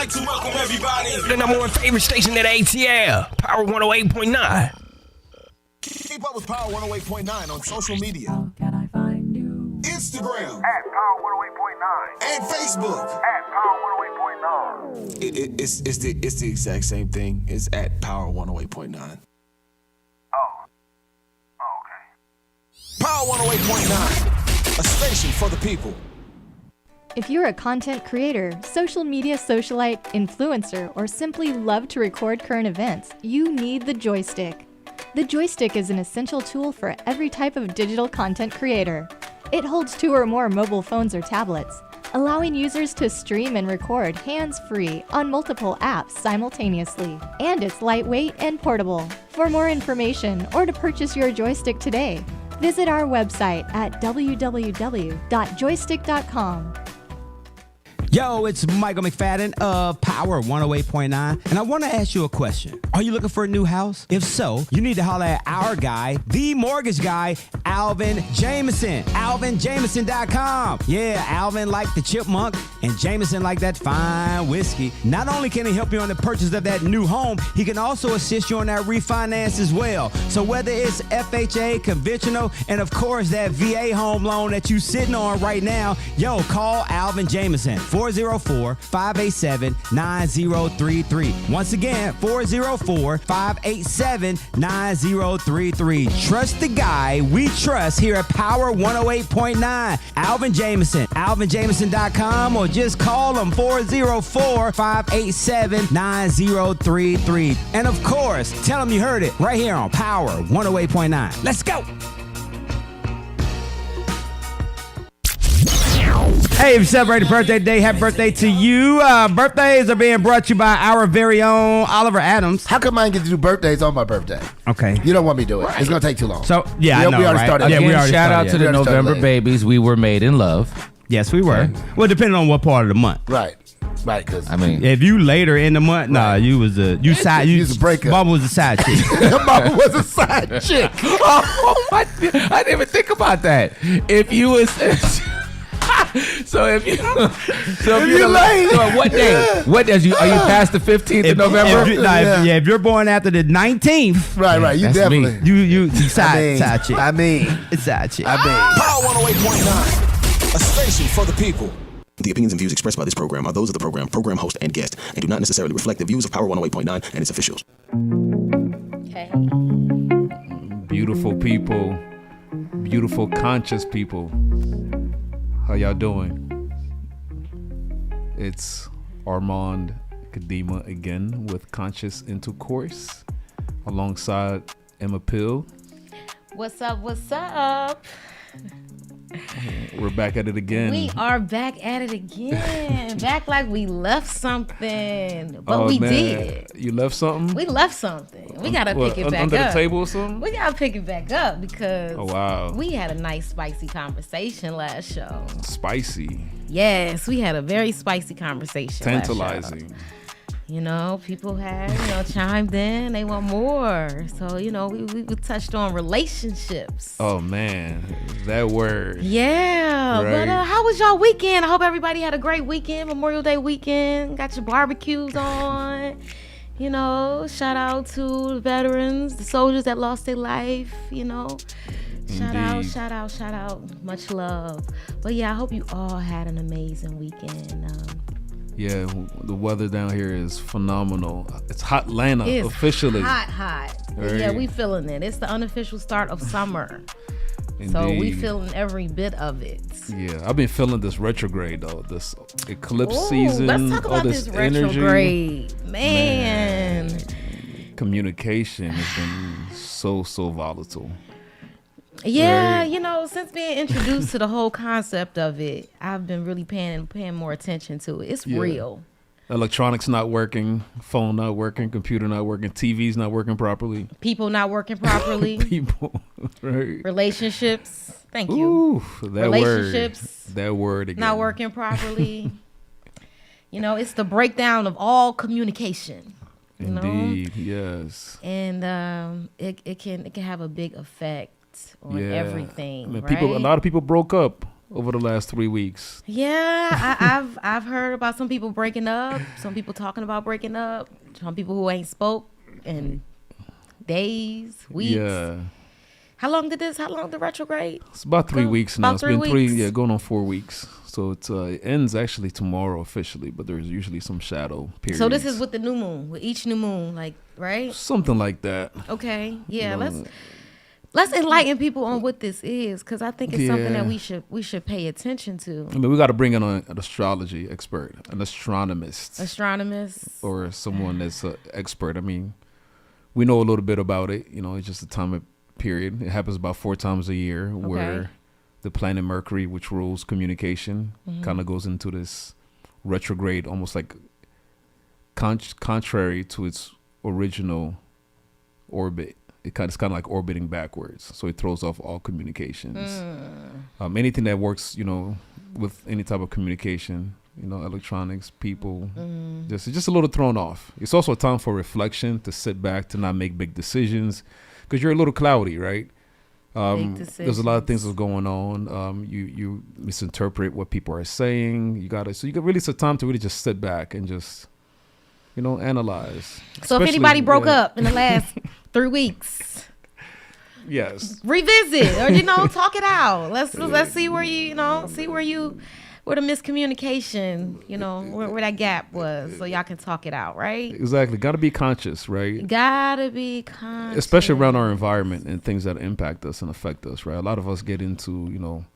like to welcome everybody. The number one favorite station at ATL, Power 108.9. Keep up with Power 108.9 on social media. Can I find you? Instagram. At Power 108.9. And Facebook. At Power 108.9. It's the exact same thing. It's at Power 108.9. Oh, okay. Power 108.9. A station for the people. If you're a content creator, social media socialite, influencer, or simply love to record current events, you need the Joystick. The Joystick is an essential tool for every type of digital content creator. It holds 2 or more mobile phones or tablets, allowing users to stream and record hands-free on multiple apps simultaneously. And it's lightweight and portable. For more information or to purchase your Joystick today, visit our website at www.joystick.com. Yo, it's Michael McFadden of Power 108.9, and I want to ask you a question. Are you looking for a new house? If so, you need to holler at our guy, the mortgage guy, Alvin Jameson. AlvinJameson.com. Yeah, Alvin like the chipmunk, and Jameson like that fine whiskey. Not only can he help you on the purchase of that new home, he can also assist you on that refinance as well. So whether it's FHA, conventional, and of course that VA home loan that you sitting on right now, yo, call Alvin Jameson. 404-587-9033. Once again, 404-587-9033. Trust the guy we trust here at Power 108.9. Alvin Jameson. AlvinJameson.com, or just call him 404-587-9033. And of course, tell him you heard it right here on Power 108.9. Let's go. Hey, if you celebrated birthday today, happy birthday to you. Birthdays are being brought to you by our very own Oliver Adams. How come I get to do birthdays on my birthday? Okay. You don't want me to do it. It's going to take too long. So, yeah, I know, we already right? started. Yeah, Again, we already shout started, out to yeah. the We already November started babies. We were made in love. Yes, we were. Well, depending on what part of the month. Right. Right, because I mean, If you later in the month, nah, you was a was a breakup. Mama was a side chick. Mama was a side chick. oh my! I didn't even think about that. If you was. So if you late. So what day? What day are you past the 15th of November? If you're born after the 19th, Right. You That's definitely. me. you side chick. It's Side chick. I mean. Power 108.9. A station for the people. The opinions and views expressed by this program are those of the program host, and guest, and do not necessarily reflect the views of Power 108.9 and its officials. Okay. Beautiful people, beautiful conscious people. How y'all doing? It's Armand Kadima again with Conscious Intercourse alongside Emma Pill. What's up? We're back at it again. We are back at it again. Back like we left something. But we did. You left something? We left something. We got to pick it back under up. the table or something? We got to pick it back up because we had a nice spicy conversation last show. Spicy. Yes, we had a very spicy conversation. Tantalizing. Last show. You know, people had, chimed in. They want more. So, we touched on relationships. Oh, man. That word. Yeah. Right. But how was y'all weekend? I hope everybody had a great weekend. Memorial Day weekend. Got your barbecues on. Shout out to the veterans, the soldiers that lost their life, Shout out. Much love. But yeah, I hope you all had an amazing weekend. Yeah, the weather down here is phenomenal. It's hot Atlanta officially. Hot. Right. Yeah, we feeling it. It's the unofficial start of summer. Indeed. So we feeling every bit of it. Yeah, I've been feeling this retrograde though, this eclipse season. Let's talk about this retrograde. Energy. Man. Communication has been so volatile. Yeah, since being introduced to the whole concept of it, I've been really paying more attention to it. It's real. Electronics not working, phone not working, computer not working, TV's not working properly. People not working properly. People, right? Relationships. Thank you. Ooh, that relationships. That word again. Not working properly. It's the breakdown of all communication. Indeed, yes. And it can have a big effect on everything. I mean, right? a lot of people broke up over the last 3 weeks? Yeah, I've heard about some people breaking up, some people talking about breaking up, some people who ain't spoke in days, weeks. Yeah. How long the retrograde? It's about 3 weeks now. About It's 3 been weeks? going on 4 weeks. So it ends actually tomorrow officially, but there's usually some shadow periods. So this is with the new moon, with each new moon, like, right? Something like that. Okay, yeah. You know, Let's enlighten people on what this is, because I think it's something that Yeah. we should pay attention to. I mean, we got to bring in an astrology expert, an astronomist, Astronomers. or someone that's an expert. I mean, we know a little bit about it. You know, it's just a time period. It happens about 4 times a year where the planet Mercury, which rules communication, kind of goes into this retrograde, almost like contrary to its original orbit. It's kind of like orbiting backwards, so it throws off all communications. Anything that works, you know, with any type of communication, you know, electronics, people, it's just a little thrown off. It's also a time for reflection, to sit back, to not make big decisions, because you're a little cloudy, right? There's a lot of things that's going on. You misinterpret what people are saying. You got really, it's a time to really just sit back and just, you know, analyze. So if anybody broke up in the last 3 weeks, yes, revisit, or, you know, talk it out. Let's see where where the miscommunication, you know, where that gap was, so y'all can talk it out, right? Exactly. Got to be conscious, right? Gotta be conscious. Especially around our environment and things that impact us and affect us, right? A lot of us get into, you know,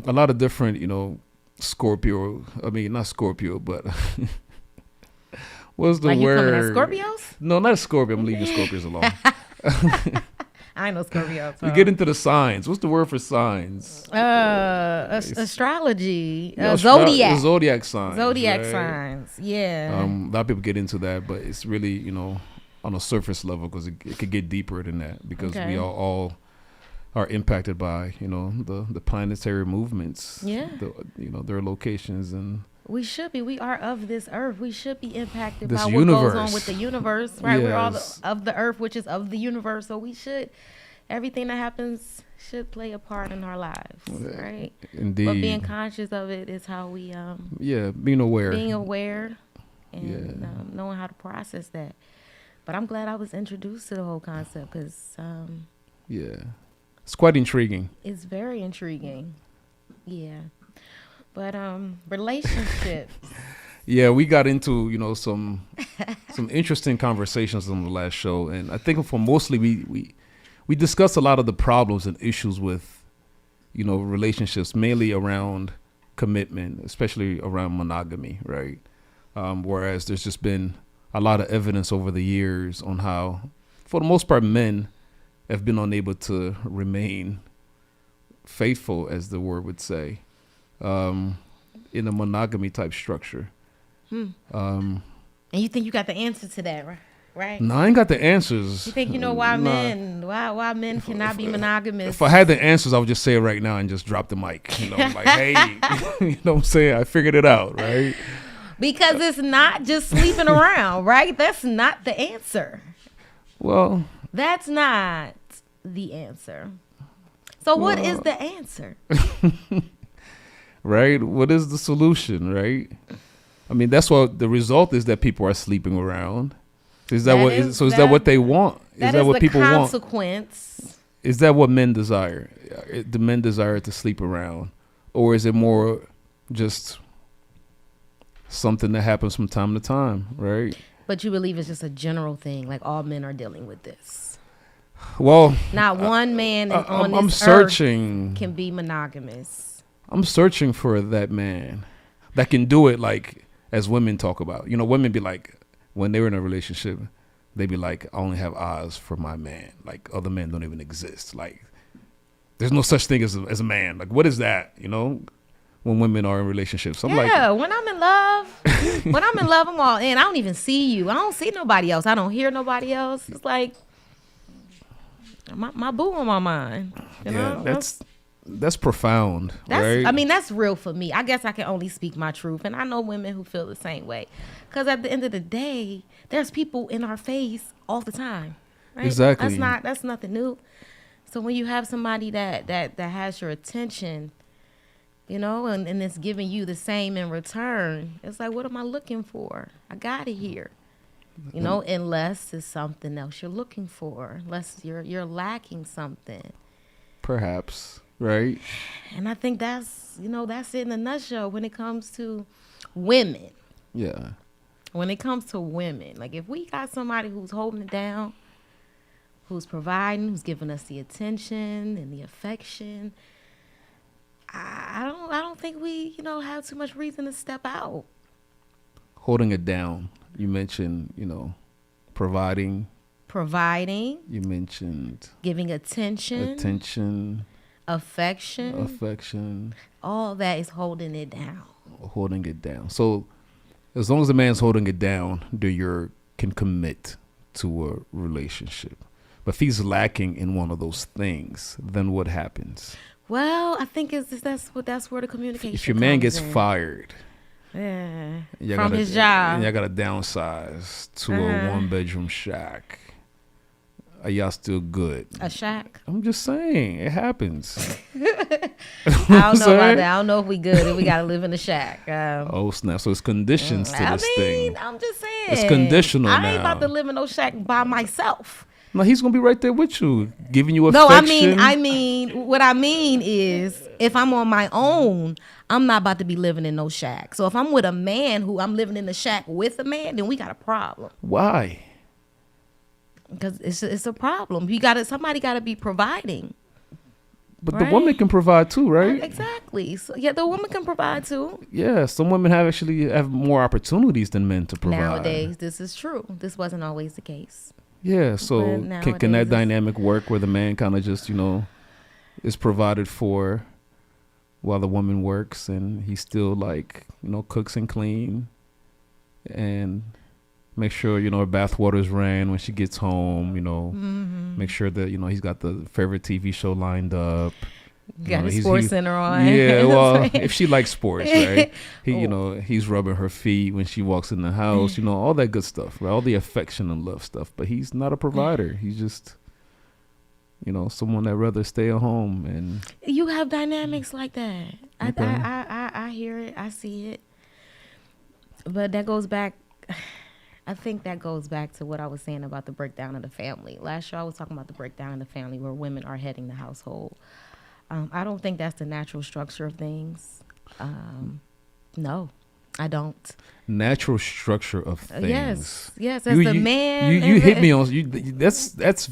a lot of different, you know, not Scorpio, but what's the like word? You coming at Scorpios? No, not a Scorpio. I'm leaving Scorpios alone. I know Scorpios. We get into the signs. What's the word for signs? Astrology. Zodiac. Zodiac signs. Zodiac right? signs. Yeah. A lot of people get into that, but it's really, you know, on a surface level, because it could get deeper than that, because we all are impacted by, you know, the planetary movements. Yeah. You know, their locations, and we should be. We are of this earth. We should be impacted this by universe. what goes on with the universe, right? Yes. We're all of the earth, which is of the universe. So everything that happens should play a part in our lives, right? Indeed. But being conscious of it is how we being aware. Being aware and knowing how to process that. But I'm glad I was introduced to the whole concept, because it's quite intriguing. It's very intriguing. Yeah. But relationships. Yeah, we got into, you know, some interesting conversations on the last show, and I think for mostly we discussed a lot of the problems and issues with, you know, relationships, mainly around commitment, especially around monogamy, right? Whereas there's just been a lot of evidence over the years on how, for the most part, men have been unable to remain faithful, as the word would say, in a monogamy type structure. And you think you got the answer to that, right? No, I ain't got the answers. You think you know why men cannot be monogamous? If I had the answers, I would just say it right now and just drop the mic. You know, like, hey, you know what I'm saying? I figured it out, right? Because it's not just sleeping around, right? That's not the answer. Well, that's not the answer. So what is the answer? Right? What is the solution, right? I mean, that's what the result is, that people are sleeping around. Is that what they want? Is that what people want? That is the consequence. Is that what men desire? Do men desire to sleep around? Or is it more just something that happens from time to time, right? But you believe it's just a general thing, like all men are dealing with this? Well, not one man on this earth can be monogamous. I'm searching for that man that can do it, like, as women talk about. You know, women be like, when they're in a relationship, they be like, I only have eyes for my man. Like, other men don't even exist. Like, there's no such thing as a man. Like, what is that, you know, when women are in relationships? I'm when I'm in love, I'm all in. I don't even see you. I don't see nobody else. I don't hear nobody else. It's like my boo on my mind. You know? That's profound, right? I mean, that's real for me. I guess I can only speak my truth. And I know women who feel the same way. Because at the end of the day, there's people in our face all the time. Right? Exactly. That's nothing new. So when you have somebody that has your attention, you know, and it's giving you the same in return, it's like, what am I looking for? I got it here. You know, unless it's something else you're looking for, unless you're lacking something. Perhaps, right? And I think that's it in a nutshell when it comes to women. Yeah. When it comes to women, like if we got somebody who's holding it down, who's providing, who's giving us the attention and the affection, I don't think we, have too much reason to step out. Holding it down. You mentioned, providing. You mentioned Giving attention. Affection. All that is holding it down. Holding it down. So as long as a man's holding it down, can commit to a relationship. But if he's lacking in one of those things, then what happens? Well, I think that's where the communication. If your man gets in. Fired, from his job, and y'all gotta downsize to a 1-bedroom shack, are y'all still good? A shack? I'm just saying, it happens. I don't know about that. I don't know if we good if we gotta live in a shack. Oh snap! So it's conditions to this thing. I'm just saying, it's conditional now. I ain't about to live in no shack by myself. No, he's gonna be right there with you, giving you No, affection. I mean, what I mean is, if I'm on my own, I'm not about to be living in no shack. So if I'm with a man who I'm living in the shack with a man, then we got a problem. Why? Because it's a problem. Somebody gotta be providing. But right? the woman can provide too, right? Exactly. So yeah, the woman can provide too. Yeah, some women have more opportunities than men to provide. Nowadays, this is true. This wasn't always the case. Yeah, so can that dynamic work where the man kind of just, is provided for while the woman works and he still cooks and clean and make sure, her bath water's ran when she gets home, make sure that, he's got the favorite TV show lined up. Got his Sports Center on. Yeah, well, if she likes sports, right? He's rubbing her feet when she walks in the house, all that good stuff, right? All the affection and love stuff. But he's not a provider. He's just, someone that rather stay at home. And you have dynamics like that. Okay. I hear it. I see it. But that goes back. I think that goes back to what I was saying about the breakdown of the family. Last year I was talking about the breakdown of the family where women are heading the household. I don't think that's the natural structure of things. No, I don't. Natural structure of things. Yes. As the man, you hit me on. That's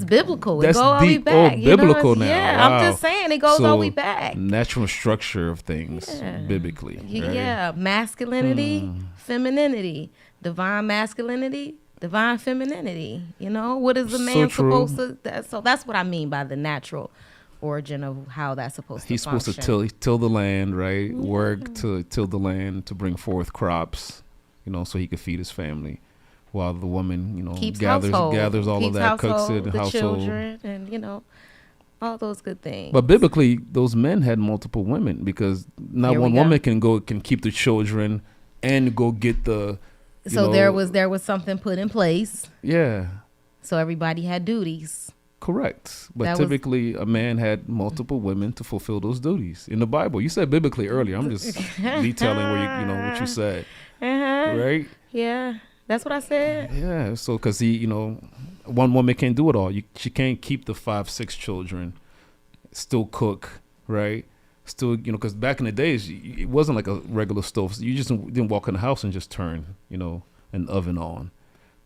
biblical. That's it goes all the way deep. back. Biblical now. Yeah, wow. I'm just saying it goes all the way back. Natural structure of things, biblically. Right? Yeah, masculinity, femininity, divine masculinity, divine femininity. What is the man supposed to? So that's what I mean by the natural origin of how that's supposed to function. He's supposed to till the land, right? Yeah. Work to till the land to bring forth crops, so he could feed his family, while the woman, gathers all of that, cooks it, the household, children, and all those good things. But biblically, those men had multiple women because not one woman can keep the children and go get the. So there was something put in place. Yeah. So everybody had duties. Correct. But typically a man had multiple women to fulfill those duties in the Bible. You said biblically earlier. I'm just detailing where what you said. Right? Yeah. That's what I said. Yeah. So because one woman can't do it all. She can't keep the 5-6 children, still cook, right? Still, because back in the days, it wasn't like a regular stove. You just didn't walk in the house and just turn, an oven on.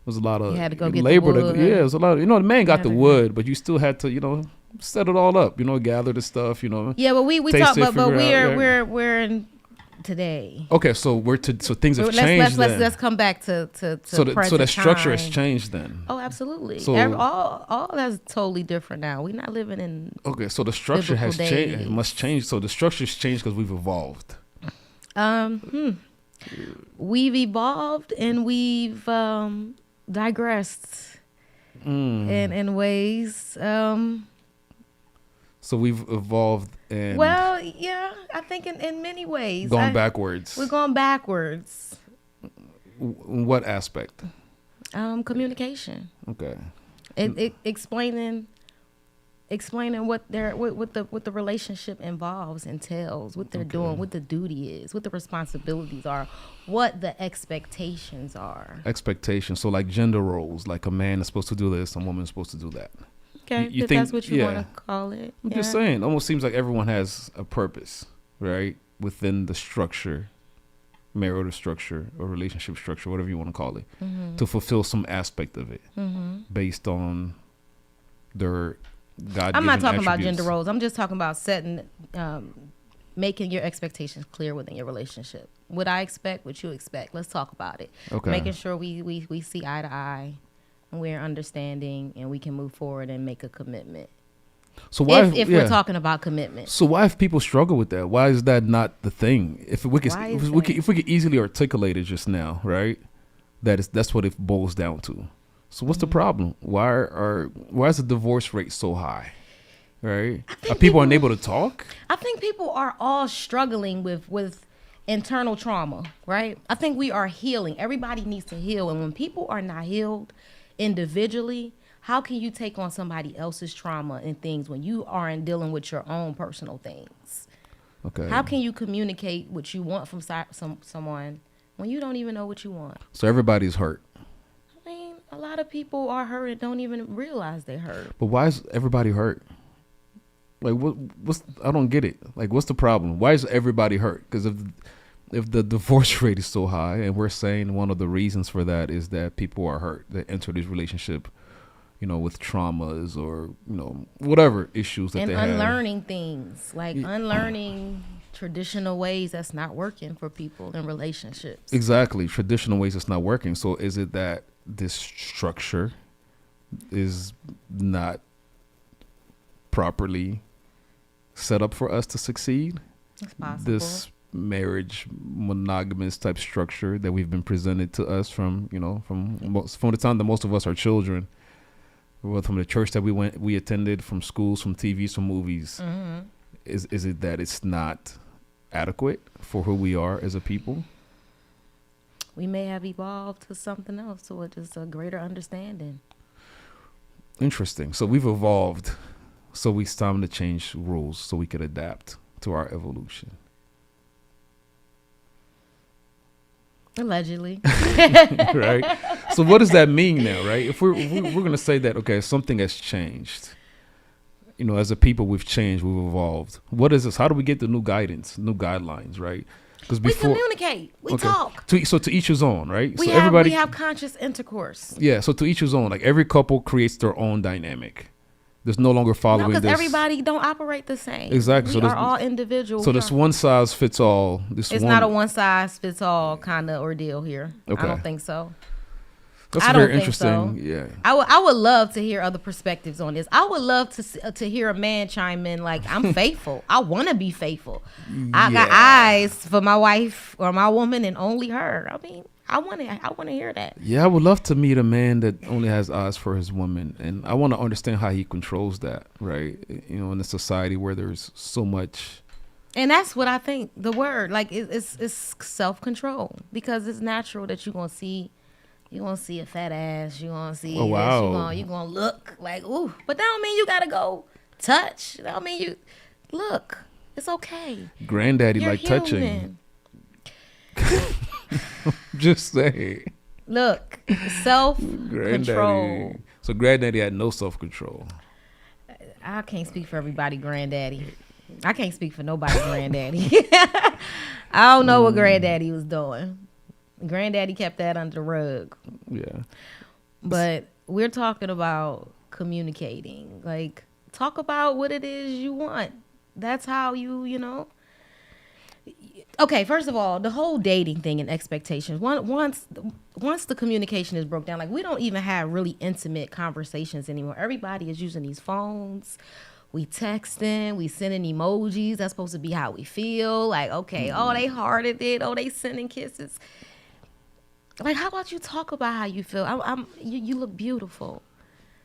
There was a lot of you had to go get labor. The wood. Yeah, it was a lot of, the man got the wood, but you still had to, set it all up, gather the stuff, Yeah, but we talk, but we're in today. Okay, so things have changed. Let's come back to so that structure has changed then. Oh, absolutely. So all that's totally different now. We're not living in. Okay, so the structure has changed. It must change. So the structure's changed because we've evolved. We've evolved and we've digressed in ways. So we've evolved and I think in many ways. Going backwards. We're going backwards. In what aspect? Communication. Okay. Explaining explaining what the relationship involves, entails, what they're doing, what the duty is, what the responsibilities are, what the expectations are. Expectations. So like gender roles, like a man is supposed to do this, a woman is supposed to do that. Okay, You if think- that's what you yeah. want to call it. I'm just saying, almost seems like everyone has a purpose, right? Within the structure, marital structure or relationship structure, whatever you want to call it, to fulfill some aspect of it based on their God. I'm not talking about gender roles. I'm just talking about setting, making your expectations clear within your relationship. What I expect, what you expect. Let's talk about it. Okay. Making sure we see eye to eye, and we're understanding, and we can move forward and make a commitment. So why, If we're talking about commitment. So why if people struggle with that? Why is that not the thing? If we could, Why if is we that? could, if we could easily articulate it just now, right? That's what it boils down to. So what's the problem? Why is the divorce rate so high? Right? Are people unable to talk? I think people are all struggling with internal trauma, right? I think we are healing. Everybody needs to heal. And when people are not healed individually, how can you take on somebody else's trauma and things when you aren't dealing with your own personal things? Okay. How can you communicate what you want from someone when you don't even know what you want? So everybody's hurt. I mean, a lot of people are hurt and don't even realize they're hurt. But why is everybody hurt? Like what's I don't get it. Like what's the problem? Why is everybody hurt? Because if the divorce rate is so high, and we're saying one of the reasons for that is that people are hurt that enter this relationship, with traumas or whatever issues that And they have. unlearning things, like unlearning traditional ways that's not working for people in relationships. Exactly, traditional ways it's not working. So is it that this structure is not properly set up for us to succeed? It's possible. This marriage monogamous type structure that we've been presented to us from the time that most of us are children, from the church that we attended, from schools, from TVs, from movies. Is it that it's not adequate for who we are as a people? We may have evolved to something else, to just a greater understanding. Interesting. So we've evolved, so it's time to change rules so we could adapt to our evolution. Allegedly. Right. So what does that mean now, right? If we're going to say that, okay, something has changed, as a people, we've changed, we've evolved. What is this? How do we get the new guidance, new guidelines, right? Because We communicate. We talk. So to each his own, right? We So have conscious intercourse. Yeah. So to each his own. Like every couple creates their own dynamic. There's no longer following Because this. everybody don't operate the same. Exactly. We So are all individuals. So this one size fits all. It's not a one size fits all kind of ordeal here. Okay. I don't think so. That's I don't very think interesting. so. Yeah. I would love to hear other perspectives on this. I would love to hear a man chime in like, I'm faithful. I want to be faithful. I got eyes for my wife or my woman and only her. I mean, I want to hear that. Yeah, I would love to meet a man that only has eyes for his woman, and I want to understand how he controls that, right? In a society where there's so much. And that's what I think the word, like, it's self-control, because it's natural that you're going to see a fat ass, you're going to see Oh, wow. this, you're going to look like, ooh, but that don't mean you got to go touch. That don't mean you, look, it's okay. Granddaddy You're like human. touching. Just say. Look, self-control. Granddaddy. So granddaddy had no self-control. I can't speak for everybody, granddaddy. I can't speak for nobody, granddaddy. I don't know what granddaddy was doing. Granddaddy kept that under the rug. Yeah. But we're talking about communicating. Like, talk about what it is you want. That's how you. Okay, first of all, the whole dating thing and expectations. Once the communication is broke down, like, we don't even have really intimate conversations anymore. Everybody is using these phones. We texting, we sending emojis. That's supposed to be how we feel. Like, okay, oh, they hearted it. Oh, they sending kisses. Like, how about you talk about how you feel? You look beautiful.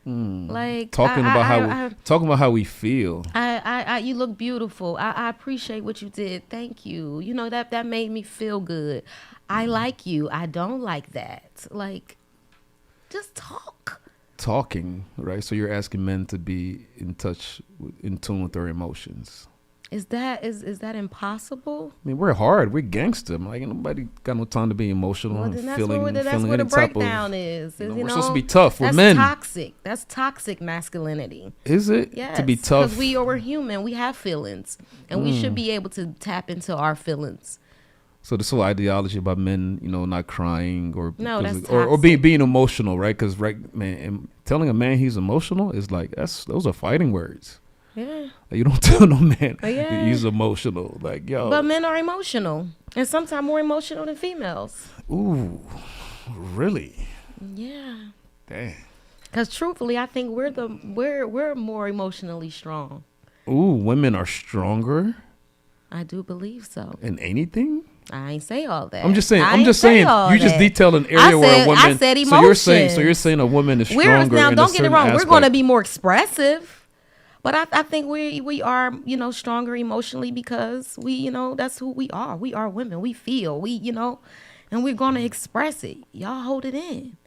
Like, talking about how we feel. You look beautiful. I appreciate what you did. Thank you. That made me feel good. I like you. I don't like that. Like, just talk. talking, right? So you're asking men to be in touch, in tune with their emotions. Is that impossible? I mean, we're hard. We're gangster. Like, ain't nobody got no time to be emotional Well, and then that's feeling where the any type breakdown of, is. you know, You we're know, supposed to be tough. We're that's men. toxic. That's toxic masculinity. Is it? Yes. To be tough? Because we're human. We have feelings. And we should be able to tap into our feelings. So this whole ideology about men, you know, not crying or No, that's or toxic. being emotional, right? Because man, telling a man he's emotional is like those are fighting words. Yeah. Like, you don't tell no man Yeah. he's emotional. Like, yo, But men are emotional. And sometimes more emotional than females. ooh, really? Yeah. Damn. Because truthfully, I think we're more emotionally strong. Ooh, women are stronger I do believe so. in anything. I ain't say all that. I'm just saying. I I'm ain't just say saying. all You just that. detailed an area where a woman. I said so you're saying. emotions. So you're saying a woman is We're stronger. now. in Don't a get it certain wrong. aspect. We're going to be more expressive, but I think we are stronger emotionally because that's who we are. We are women. We feel and we're going to express it. Y'all hold it in.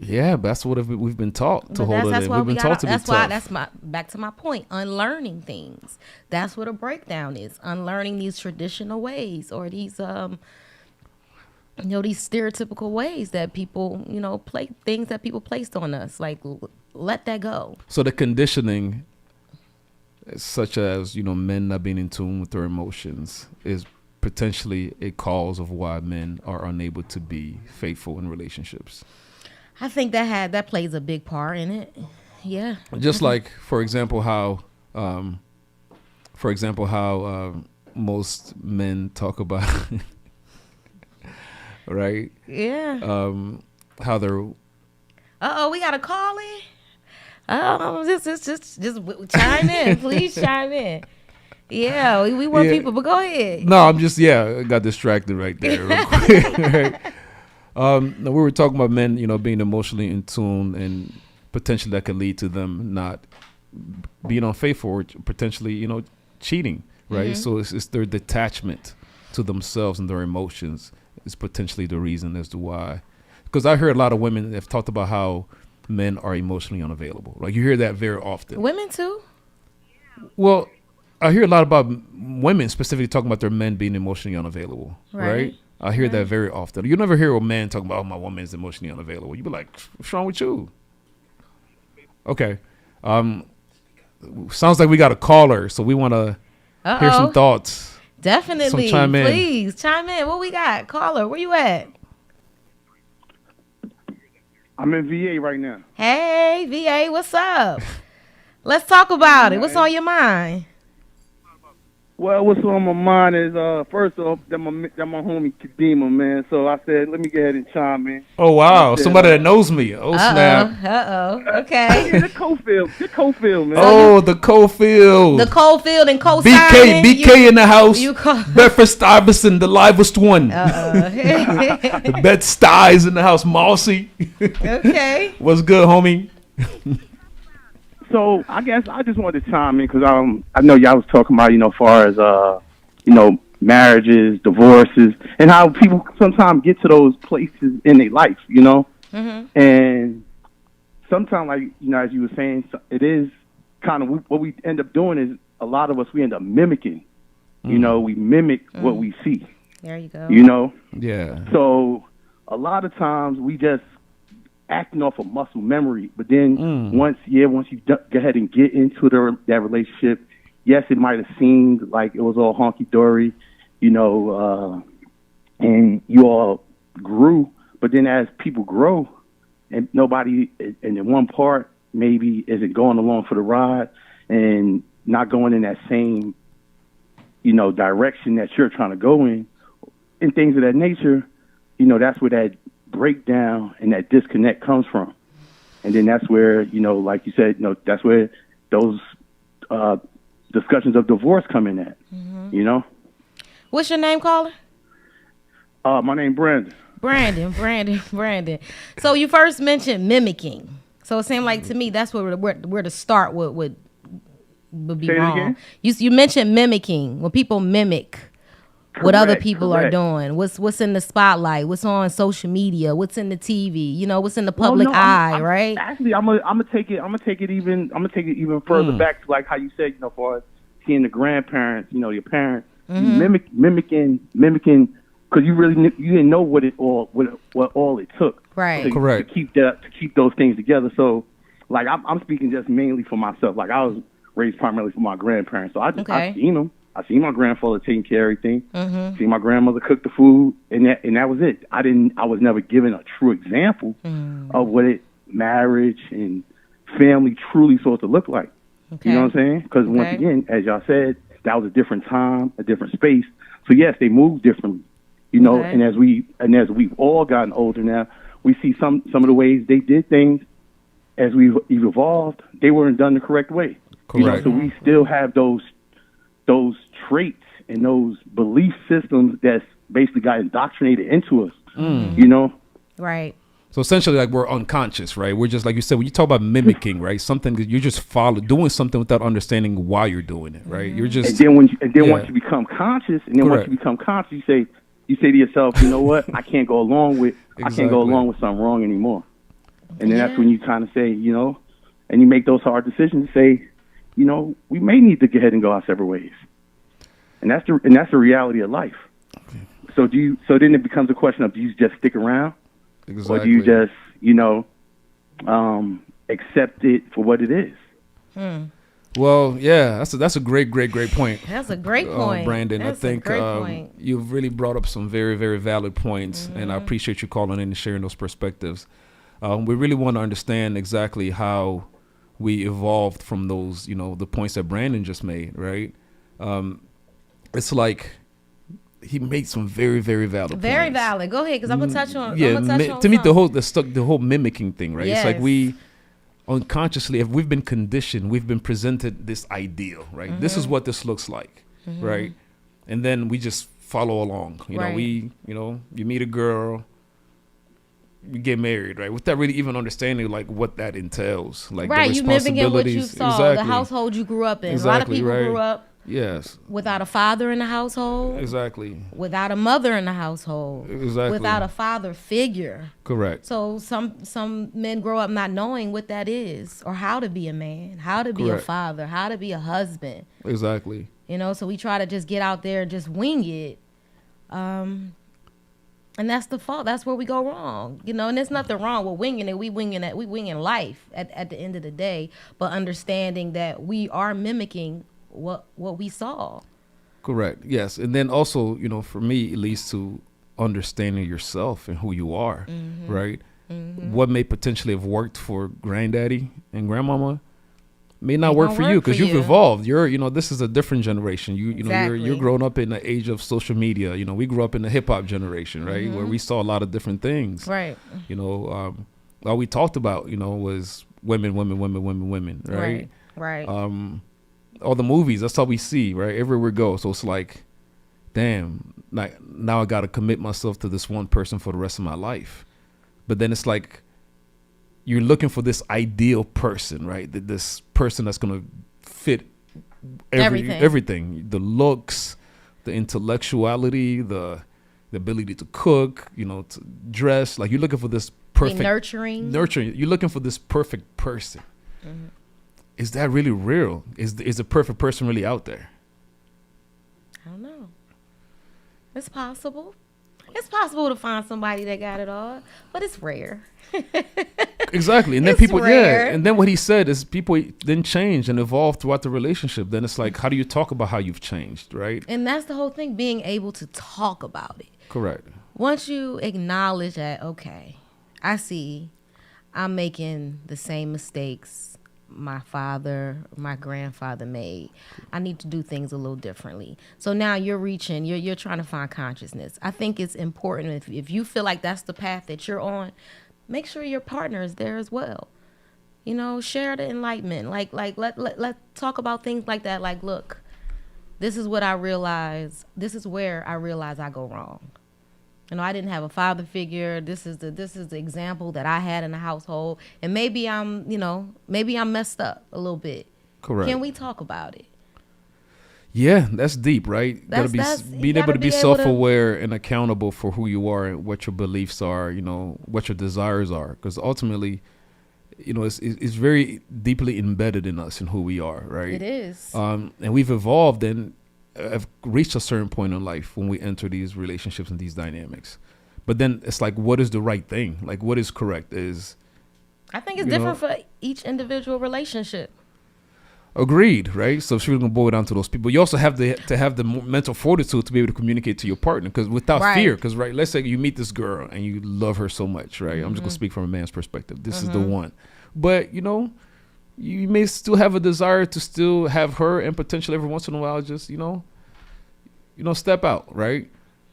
Yeah, but that's what we've been taught to But hold it that's in. why We've been taught to be that's tough. why that's my back to my point. Unlearning things. That's what a breakdown is. Unlearning these traditional ways or these these stereotypical ways that people play things that people placed on us. Like let that go. So the conditioning, such as men not being in tune with their emotions, is potentially a cause of why men are unable to be faithful in relationships. I think that plays a big part in it. Yeah. Just like, for example, how most men talk about, right? Yeah. How they're. We got a call in. Just chime in, please chime in. Yeah, we want people, but go ahead. No, I got distracted right there. Real quick, right? We were talking about men, being emotionally in tune, and potentially that could lead to them not being unfaithful or potentially, cheating, right? Mm-hmm. So it's their detachment to themselves and their emotions is potentially the reason as to why. Because I heard a lot of women have talked about how men are emotionally unavailable. Like, you hear that very often. Women too. Well, I hear a lot about women specifically talking about their men being emotionally unavailable, right? I hear that very often. You never hear a man talking about, my woman is emotionally unavailable. You be like, what's wrong with you? Okay. Sounds like we got a caller, so we want to hear some thoughts. Definitely. So chime in. Please chime in. What we got? Caller, where you at? I'm in VA right now. Hey, VA, what's up? Let's talk about it. What's on your mind? Well, what's on my mind is, first off, that my homie Kadima, man. So I said, let me go ahead and chime in. Oh, wow. said, Somebody that knows me. Oh, snap. Okay. Yeah, the Cofield, man. Oh, the Cofield. The Cofield and co BK in the house. You call Bedford Stuyvesant, the livest one. The Bed-Stuys in the house. Mossy. Okay. What's good, homie? So I guess I just wanted to chime in because I know y'all was talking about, far as, marriages, divorces, and how people sometimes get to those places in their life, Mm-hmm. And sometimes, like, as you were saying, it is kind of what we end up doing is a lot of us, we end up mimicking, we mimic what we see, There you go. Yeah. So a lot of times we just acting off of muscle memory, but then once you go ahead and get into that relationship, yes, it might have seemed like it was all honky-dory, and you all grew, but then as people grow and nobody, and then one part maybe isn't going along for the ride and not going in that same, direction that you're trying to go in and things of that nature, that's where that breakdown and that disconnect comes from. And then that's where, like you said, that's where those discussions of divorce come in at, What's your name, caller? My name Brandon. Brandon. So you first mentioned mimicking. So it seemed like to me that's where to start would be Say it wrong. again? You mentioned mimicking. When people mimic, what other Correct, people are correct. doing, what's in the spotlight, what's on social media, what's in the TV, you know, what's in the Well, public no, eye, right? Actually, I'm gonna take it even further back to like how you said, for seeing the grandparents, your parents, you mimicking, because you didn't know what all it took, Right. to, Correct. to keep those things together. So, like I'm speaking just mainly for myself. Like I was raised primarily for my grandparents, so I seen them. I seen my grandfather taking care of everything. Seen my grandmother cook the food, and that was it. I was never given a true example of what marriage and family truly supposed to look like. Okay. You know what I'm saying? Because once Okay. again, as y'all said, that was a different time, a different space. So yes, they moved differently. Okay. And as we've all gotten older now, we see some of the ways they did things. As we've evolved, they weren't done the correct way. Correct. So we still have those traits and those belief systems that's basically got indoctrinated into us. Right. So essentially, like, we're unconscious, right? We're just, like you said, when you talk about mimicking, right? Something that you just doing something without understanding why you're doing it, right? You're just And then once Yeah. you become conscious, you say to yourself, you know what? I can't go along with something wrong anymore. And then that's when you kind of say, and you make those hard decisions. Say, we may need to go ahead and go our separate ways. And that's the reality of life. So then it becomes a question of, do you just stick around? exactly. Or do you just, accept it for what it is? Well, yeah, that's a great point. That's a great point, Brandon. That's I think a great point. you've really brought up some very, very valid points, and I appreciate you calling in and sharing those perspectives. We really want to understand exactly how we evolved from those, the points that Brandon just made, right? It's like he made some very, very valid points. Very valid. Go ahead, because I'm gonna touch on. Yeah, I'm gonna touch on to me, something. the whole mimicking thing, right? It's like Yes. we unconsciously, if we've been conditioned, we've been presented this ideal, right? This is what this looks like, right? And then we just follow along. Right. You meet a girl, you get married, right? Without really even understanding like what that entails, like Right, the you mimicking what you responsibilities. saw, Exactly. the household you grew up in. Exactly, A lot of people right. grew up Yes, without a father in the household, exactly, without a mother in the household, Exactly. without a father figure. correct. So some men grow up not knowing what that is, or how to be a man, how to be a Correct. father, how to be a husband. Exactly. So we try to just get out there and just wing it. And that's the fault. That's where we go wrong. And there's nothing wrong with winging it. We winging life at the end of the day, but understanding that we are mimicking what we saw. Correct. Yes. And then also, for me, it leads to understanding yourself and who you are, right? What may potentially have worked for granddaddy and grandmama may not work for you because you've evolved. This is a different generation. Exactly. You're growing up in the age of social media. We grew up in the hip hop generation, right? Where we saw a lot of different things. Right. All we talked about, was women, right? Right. All the movies, that's all we see, right? Everywhere we go. So it's like, damn, like now I got to commit myself to this one person for the rest of my life. But then it's like, you're looking for this ideal person, right? This person that's going to fit everything, the looks, the intellectuality, the ability to cook, to dress. Like you're looking for this perfect Nurturing. You're looking for this perfect person. Is that really real? Is the perfect person really out there? I don't know. It's possible. It's possible to find somebody that got it all, but it's rare. Exactly. And then It's people, rare. and then what he said is people then change and evolve throughout the relationship. Then it's like, how do you talk about how you've changed, right? And that's the whole thing, being able to talk about it. Correct. Once you acknowledge that, okay, I see I'm making the same mistakes my father, my grandfather made. I need to do things a little differently. So now you're reaching, you're trying to find consciousness. I think it's important if you feel like that's the path that you're on, make sure your partner is there as well. Share the enlightenment. Like let talk about things like that. Like, look, this is what I realize. This is where I realize I go wrong. I didn't have a father figure. This is the example that I had in the household, and maybe I'm messed up a little bit. Correct. Can we talk about it? Yeah, that's deep, right? That's- Being you able to gotta be be able to- self-aware and accountable for who you are and what your beliefs are, what your desires are. Because ultimately, it's very deeply embedded in us and who we are, right? It is. And we've evolved and have reached a certain point in life when we enter these relationships and these dynamics. But then it's like, what is the right thing? Like, what is correct? I think it's different for each individual relationship. Agreed, right? So if we're gonna boil it down to those people, you also have to have the mental fortitude to be able to communicate to your partner, because without fear, because let's say you meet this girl and you love her so much, right? I'm just gonna speak from a man's perspective. This is the one, but you may still have a desire to still have her, and potentially every once in a while just step out, right?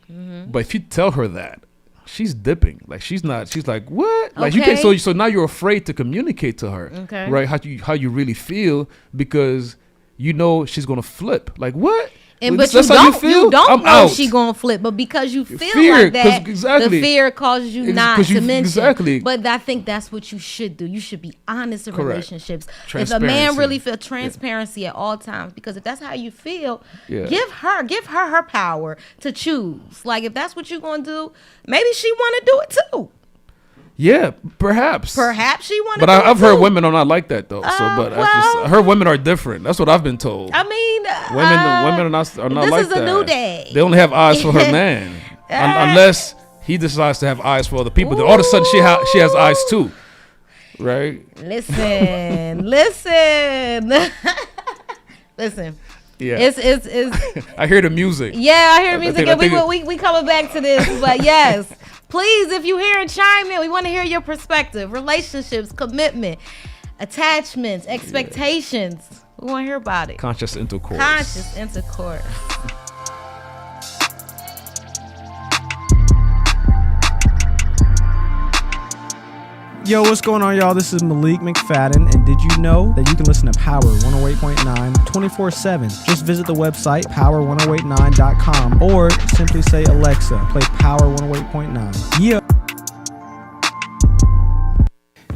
But if you tell her that, she's dipping. Like she's like, what? Like you Okay. can't. So now you're afraid to communicate to her, Okay. right? How you really feel, because she's gonna flip. Like what? And Well, but you that's how don't, feel? you don't I'm know out. she gonna flip, but because you feel Fear, like that, 'cause exactly. the fear causes you not 'cause to you- mention. exactly. But I think that's what you should do. You should be honest in Correct. relationships. If a Transparency. man really feel transparency at all times, because if that's how you feel, Yeah. give her power to choose. Like if that's what you're gonna do, maybe she wanna do it too. Yeah, perhaps. Perhaps she wanna. But do I've it heard too. women are not like that though. I heard women are different. That's what I've been told. I mean, Women are not this like is that. a new day. They only have eyes for her man, unless he decides to have eyes for other people. Then all of a sudden she has eyes too, right? Listen, listen. Yeah. It's I hear the music. yeah, I hear music, I and think- we coming back to this, but yes, please, if you hear and chime in, we want to hear your perspective, relationships, commitment, attachments, expectations. We want to hear about it. Conscious intercourse. Conscious intercourse. Yo, what's going on, y'all? This is Malik McFadden, and did you know that you can listen to Power 108.9 24/7? Just visit the website power1089.com or simply say, Alexa, play Power 108.9. Yeah.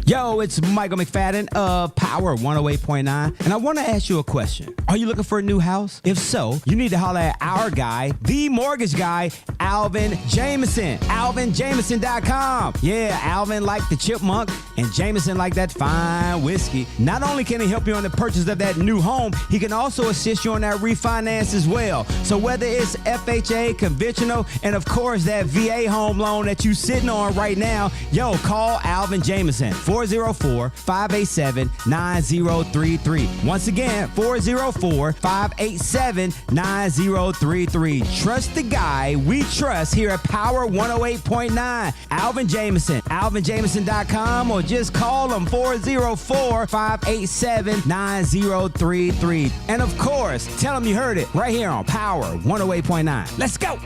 Yo, it's Michael McFadden of Power 108.9, and I want to ask you a question. Are you looking for a new house? If so, you need to holler at our guy, the mortgage guy, Alvin Jameson. AlvinJameson.com. Yeah, Alvin like the chipmunk, and Jameson like that fine whiskey. Not only can he help you on the purchase of that new home, he can also assist you on that refinance as well. So whether it's FHA, conventional, and of course that VA home loan that you sitting on right now, yo, call Alvin Jameson. 404-587-9033. Once again, 404-587-9033. Trust the guy we trust here at Power 108.9. Alvin Jameson. AlvinJameson.com, or just call him 404-587-9033. And of course, tell him you heard it right here on Power 108.9. Let's go.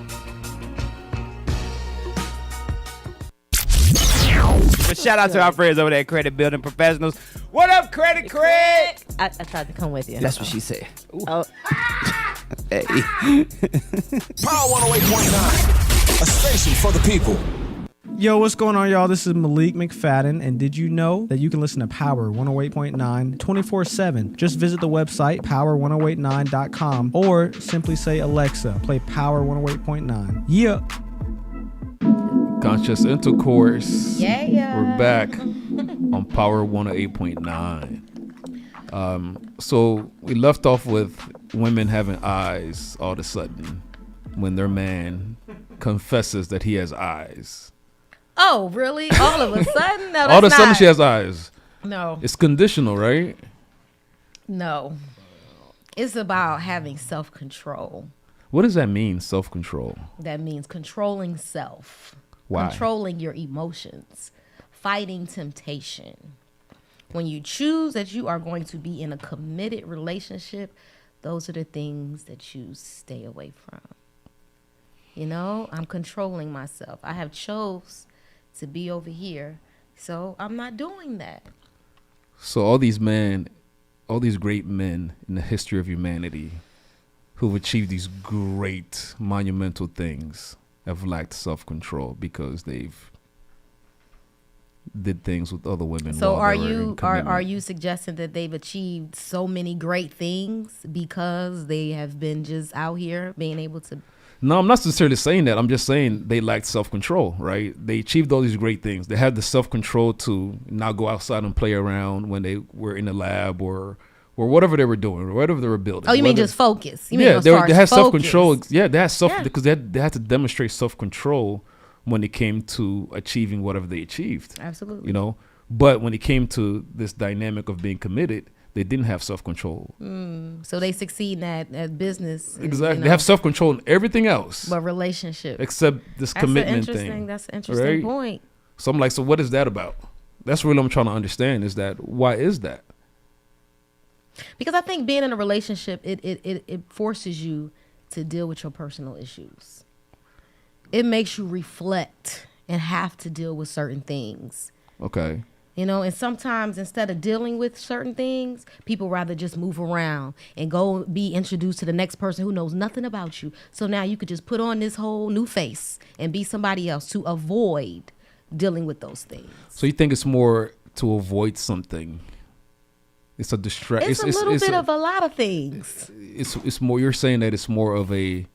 But shout out to our friends over there at Credit Building Professionals. What up, Credit Cred? I tried to come with you. That's what she said. Oh. Hey. Power 108.9, a station for the people. Yo, what's going on, y'all? This is Malik McFadden, and did you know that you can listen to Power 108.9 24/7? Just visit the website power1089.com or simply say, Alexa, play Power 108.9. Yeah. Conscious intercourse. Yeah. We're back on Power 108.9. So we left off with women having eyes all of a sudden when their man confesses that he has eyes. Oh, really? All of a sudden? No, All of a that's sudden not- she has eyes. No. It's conditional, right? No. It's about having self-control. What does that mean, self-control? That means controlling self. Why? Controlling your emotions. Fighting temptation. When you choose that you are going to be in a committed relationship, those are the things that you stay away from. You know, I'm controlling myself. I have chose to be over here, so I'm not doing that. So all these great men in the history of humanity who've achieved these great monumental things have lacked self-control because they've did things with other women. So while are they were in you commitment. are you suggesting that they've achieved so many great things because they have been just out here being able to? No, I'm not necessarily saying that. I'm just saying they lacked self-control, right? They achieved all these great things. They had the self-control to not go outside and play around when they were in the lab or whatever they were doing, or whatever they were building. Oh, you mean Whether- just focus? You mean yeah, as they far as had focus. self-control. Yeah, they had Yeah. because they had to demonstrate self-control when it came to achieving whatever they achieved. Absolutely. You know, but when it came to this dynamic of being committed, they didn't have self-control. So they succeed at business. Exactly. you They have know, self-control in everything else but relationship. except this That's an commitment interesting. thing. That's an interesting right? point. So I'm like, so what is that about? That's really what I'm trying to understand is that why is that? Because I think being in a relationship, it forces you to deal with your personal issues. It makes you reflect and have to deal with certain things. Okay. You know, and sometimes instead of dealing with certain things, people rather just move around and go be introduced to the next person who knows nothing about you. So now you could just put on this whole new face and be somebody else to avoid dealing with those things. So you think it's more to avoid something? It's a distraction. It's a little bit of a lot of things. It's more. You're saying that it's more of a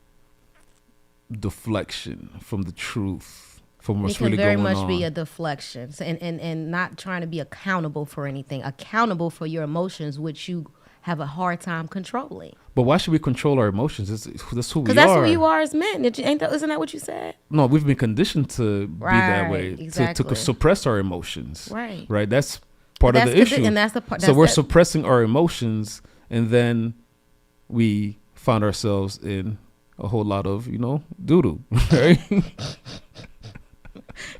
deflection from the truth, from what's It can really very going much on. be a deflection, so, and not trying to be accountable for anything. Accountable for your emotions, which you have a hard time controlling. But why should we control our emotions? That's who we are. Because that's who you are as men. Isn't that what you said? No, we've been conditioned to be that way, Right, exactly. to suppress our emotions. Right. Right. That's part of That's the issue. and that's the part. So that's we're the- suppressing our emotions, and then we find ourselves in a whole lot of doo-doo, right?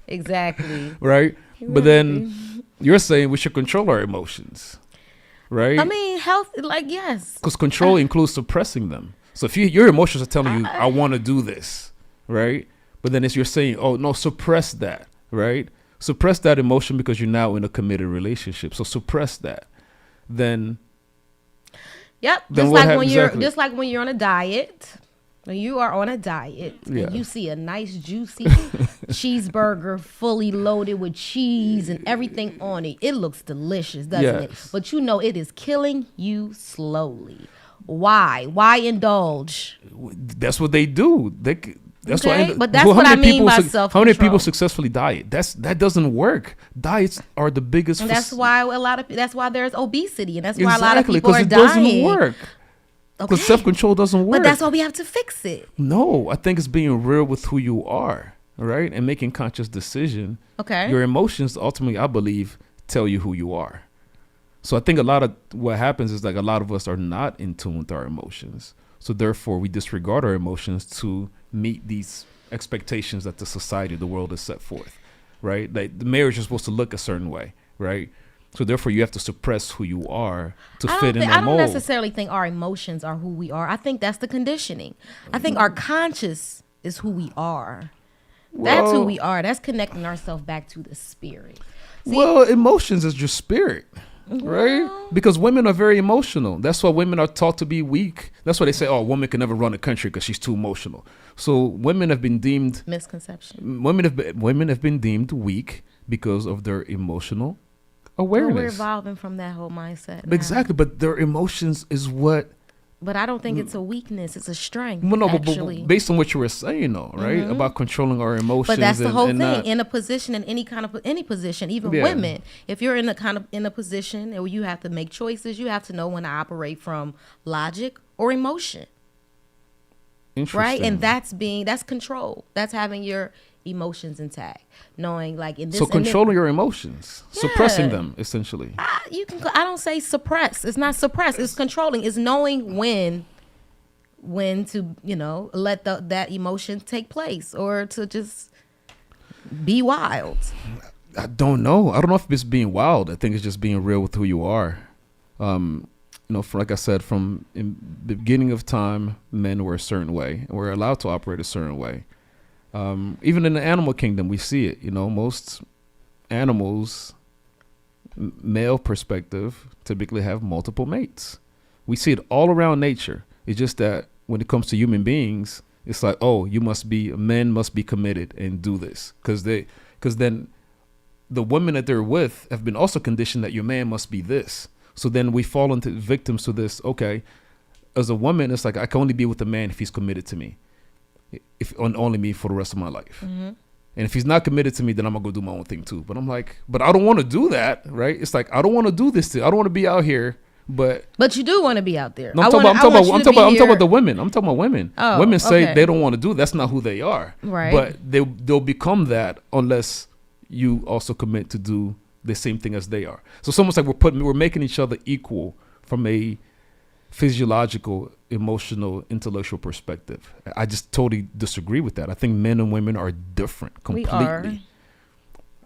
Exactly. Right. But then you're saying we should control our emotions, right? I mean, health. Like yes. Because control includes suppressing them. So if your emotions are telling you, I want to do this, right? But then you're saying, oh, no, suppress that, right? Suppress that emotion because you're now in a committed relationship. So suppress that. Then. Yep. Then Just what like when happens you're exactly? just like when you're on a diet. When you are on a diet Yeah. and you see a nice juicy cheeseburger fully loaded with cheese and everything on it, it looks delicious, doesn't it? Yes. But you know it is killing you slowly. Why? Why indulge? That's what they do. That's Okay, why. but that's Well, how what I many mean people by How many self-control. people successfully diet? That doesn't work. Diets are the biggest. And that's why that's why there's obesity and that's why a lot of Exactly, people are it dying. doesn't work. Because Okay. self-control doesn't work. But that's why we have to fix it. No, I think it's being real with who you are, right? And making conscious decision. Okay. Your emotions ultimately, I believe, tell you who you are. So I think a lot of what happens is like a lot of us are not in tune with our emotions. So therefore we disregard our emotions to meet these expectations that the society, the world has set forth, right? Like the marriage is supposed to look a certain way, right? So therefore you have to suppress who you are to fit in I that don't mold. necessarily think our emotions are who we are. I think that's the conditioning. I think our conscious is who we are. That's who Well- we are. That's connecting ourselves back to the spirit. Well, emotions is just spirit, right? Because women are very emotional. That's why women are taught to be weak. That's why they say, oh, a woman can never run a country because she's too emotional. So women have been deemed Misconception. women have been deemed weak because of their emotional Well, we're awareness. evolving from that whole mindset. now. Exactly, but their emotions is what. But I don't think it's a weakness. It's a strength. Well, no, but actually. based on what you were saying, though, right, Mhm. about controlling our emotions. But that's the and- whole and thing. not- In a position, in any position, even Yeah. women, if you're in a position where you have to make choices, you have to know when to operate from logic or emotion, right? And Interesting. that's control. That's having your emotions intact, knowing like in this. So in this- controlling your emotions, suppressing Yeah. them, essentially. you can. I don't say suppress. It's not suppress. It's controlling. It's knowing when to let that emotion take place or to just be wild. I don't know. I don't know if it's being wild. I think it's just being real with who you are. Like I said, from in the beginning of time, men were a certain way, and we're allowed to operate a certain way. Even in the animal kingdom, we see it. Most animals, male perspective, typically have multiple mates. We see it all around nature. It's just that when it comes to human beings, it's like, oh, men must be committed and do this, because then the women that they're with have been also conditioned that your man must be this. So then we fall into victims to this. Okay, as a woman, it's like I can only be with a man if he's committed to me, if only me for the rest of my life. Mm-hmm. And if he's not committed to me, then I'm gonna go do my own thing too. But I'm like, but I don't want to do that, right? It's like I don't want to do this. I don't want to be out here. But you do want to be out there. No, I'm talking about the women. I'm talking about women. Oh, women say okay. they don't want to do it. That's not who they are. Right. But they'll become that unless you also commit to do the same thing as they are. So it's almost like we're making each other equal from a physiological, emotional, intellectual perspective. I just totally disagree with that. I think men and women are different completely. We are.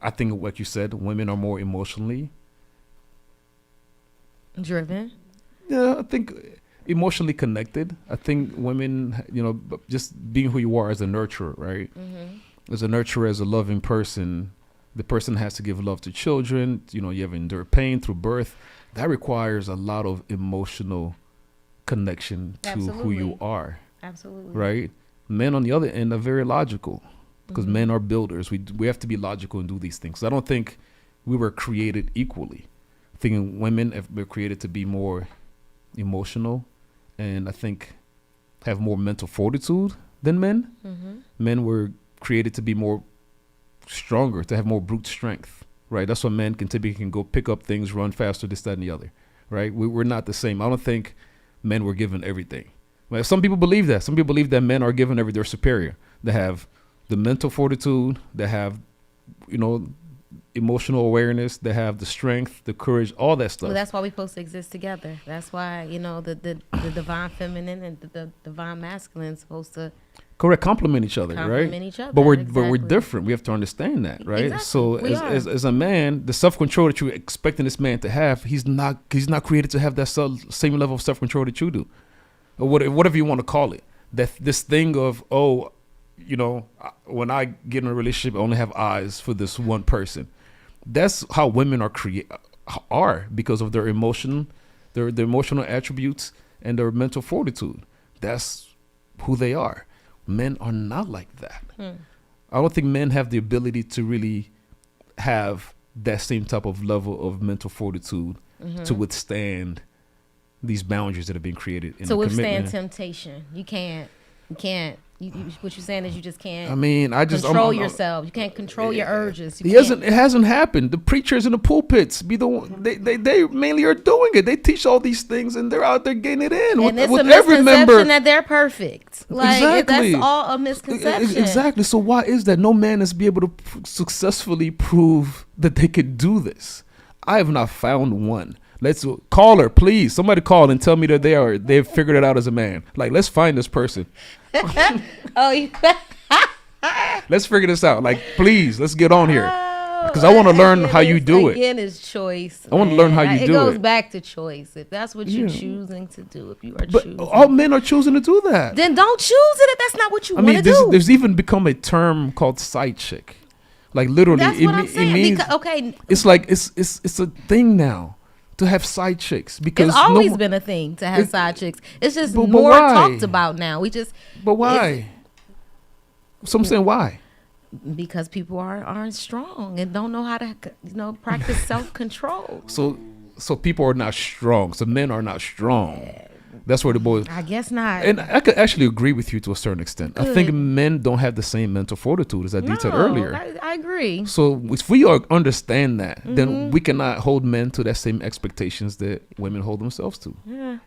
I think what you said, women are more emotionally driven. Yeah, I think emotionally connected. I think women, just being who you are as a nurturer, right? Mm-hmm. As a nurturer, as a loving person, the person has to give love to children. You have to endure pain through birth. That requires a lot of emotional connection to who you are. Absolutely. Right? Men, on the other end, are very logical because men are builders. We have to be logical and do these things. So I don't think we were created equally. Thinking women were created to be more emotional and I think have more mental fortitude than men. Mm-hmm. Men were created to be more stronger, to have more brute strength, right? That's why men can go pick up things, run faster, this, that, and the other, right? We're not the same. I don't think men were given everything. Like, some people believe that. Some people believe that men are given everything. They're superior. They have the mental fortitude. They have, emotional awareness. They have the strength, the courage, all that stuff. Well, that's why we're supposed to exist together. That's why, the divine feminine and the divine masculine is supposed to complement each other, complement right? each other, but we're exactly. different. We have to understand that, right? Exactly. So as a man, the self-control that you're expecting this man to have, he's not created to have that same level of self-control that you do, or whatever you want to call it. That this thing of when I get in a relationship, I only have eyes for this one person. That's how women are because of their emotion, their emotional attributes and their mental fortitude. That's who they are. Men are not like that. I don't think men have the ability to really have that same type of level of mental fortitude to withstand these boundaries that have been created in to the withstand commitment. temptation. You can't. What you're saying is you just can't. I mean, control yourself. You can't control your urges. It hasn't happened. The preachers in the pulpits be the one. They mainly are doing it. They teach all these things, and they're out there getting it in. And it's with a every misconception member. that they're perfect. Like Exactly. that's all a misconception. Exactly. So why is that no man is be able to successfully prove that they could do this? I have not found one. Let's call her, please. Somebody call and tell me that they've figured it out as a man. Like, let's find this person. Let's figure this out. Like, please, let's get on here. Because I want to learn how you do it. Again, it's choice. I want to learn how you do it. It goes back to choice. If that's what you're choosing to do, if you are choosing. But all men are choosing to do that. Then don't choose it if that's not what you want to do. There's even become a term called side chick. Like, literally, That's what I'm saying. it means, okay. It's like, it's a thing now to have side chicks. Because it's always been a thing to have side chicks. It's just but more why? talked about now. But why? So I'm saying why? Because people aren't strong and don't know how to practice self-control. So people are not strong. So men are not strong. That's where the boys. I guess not. And I could actually agree with you to a certain extent. Good. I think men don't have the same mental fortitude as I detailed earlier. I agree. So if we understand that, then we cannot hold men to that same expectations that women hold themselves to. Yeah.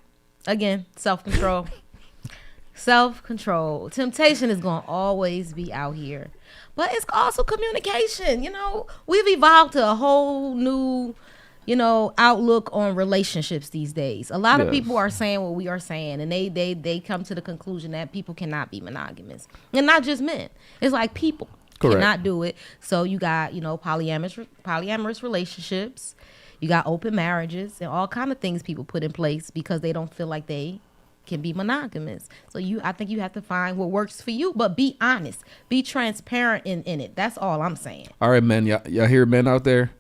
Again, self-control. Self-control. Temptation is going to always be out here. But it's also communication. We've evolved to a whole new, outlook on relationships these days. A lot of people are saying what we are saying, and they come to the conclusion that people cannot be monogamous. And not just men. It's like people cannot do it. So you got, polyamorous relationships. You got open marriages and all kind of things people put in place because they don't feel like they can be monogamous. So I think you have to find what works for you, but be honest, be transparent in it. That's all I'm saying. All right, men, y'all hear men out there?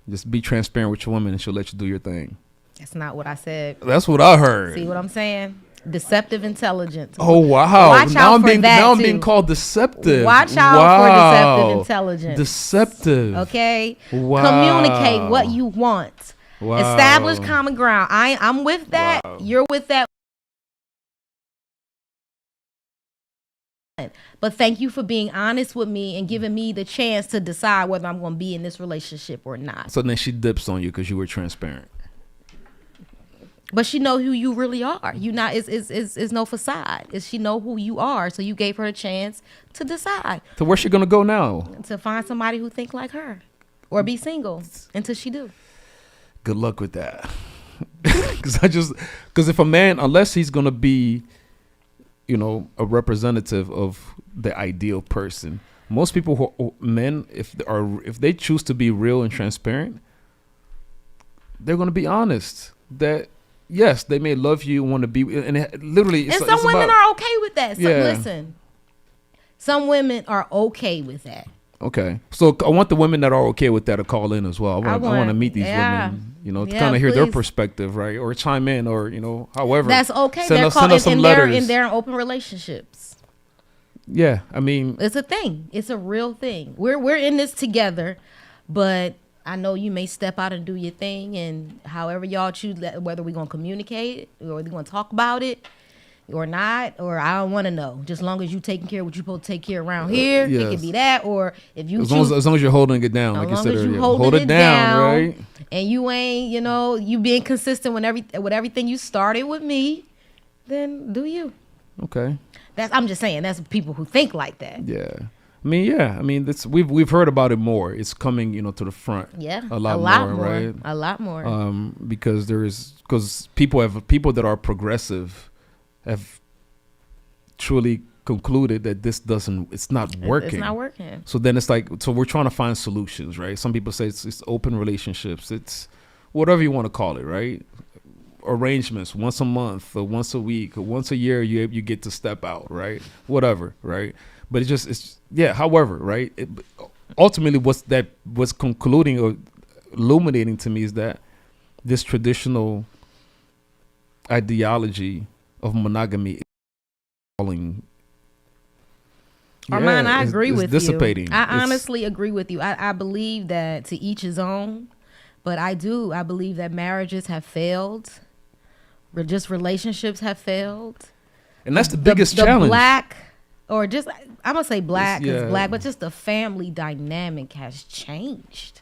Just be transparent with your woman and she'll let you do your thing. That's not what I said. That's what I heard. See what I'm saying? Deceptive intelligence. Oh wow! Watch now out I'm for being that now I'm too. being called deceptive. Watch out for deceptive intelligence. Deceptive. Okay. Wow. Communicate what you want. Wow. Establish common ground. I'm with that. Wow. You're with that. But thank you for being honest with me and giving me the chance to decide whether I'm going to be in this relationship or not. So then she dips on you because you were transparent. But she know who you really are. You not is no facade. Is she know who you are? So you gave her a chance to decide. So where's she gonna go now? To find somebody who think like her, or be single until she do. Good luck with that. Because if a man, unless he's gonna be, you know, a representative of the ideal person, most people men, if they choose to be real and transparent, they're gonna be honest that. Yes, they may love you and want to be, and literally, And some women are okay with that. So Yeah. Listen, some women are okay with that. Okay, so I want the women that are okay with that to call in as well. I want to meet these yeah. women, you know, to Yeah, kind of hear their please. perspective, right, or chime in, or you know, however. That's okay. Send They're us called, some and letters. they're in open relationships. Yeah, I mean, It's a thing. It's a real thing. We're in this together, but I know you may step out and do your thing, and however y'all choose, whether we're gonna communicate or we're gonna talk about it or not, or I don't want to know. Just long as you taking care of what you're supposed to take care around here, it yes. could be that, or if you as long as you're holding it down, like you said earlier, hold it down, right? And you ain't, you know, you being consistent with everything you started with me, then do you? Okay. I'm just saying that's people who think like that. Yeah. I mean, that's we've heard about it more. It's coming, you know, to the front. Yeah, a lot more, right? A lot more. Because because people that are progressive have truly concluded that it's not working. It's not working. So then it's like, so we're trying to find solutions, right? Some people say it's open relationships. It's whatever you want to call it, right? Arrangements once a month or once a week or once a year, you get to step out, right? Whatever, right? But however, right? Ultimately, what's concluding or illuminating to me is that this traditional ideology of monogamy is falling. Armand, I agree with dissipating. you. I honestly agree with you. I believe that to each his own, but I believe that marriages have failed. Just relationships have failed. And that's the biggest challenge. Black, or just, I'm going to say black because yeah. black, but just the family dynamic has changed.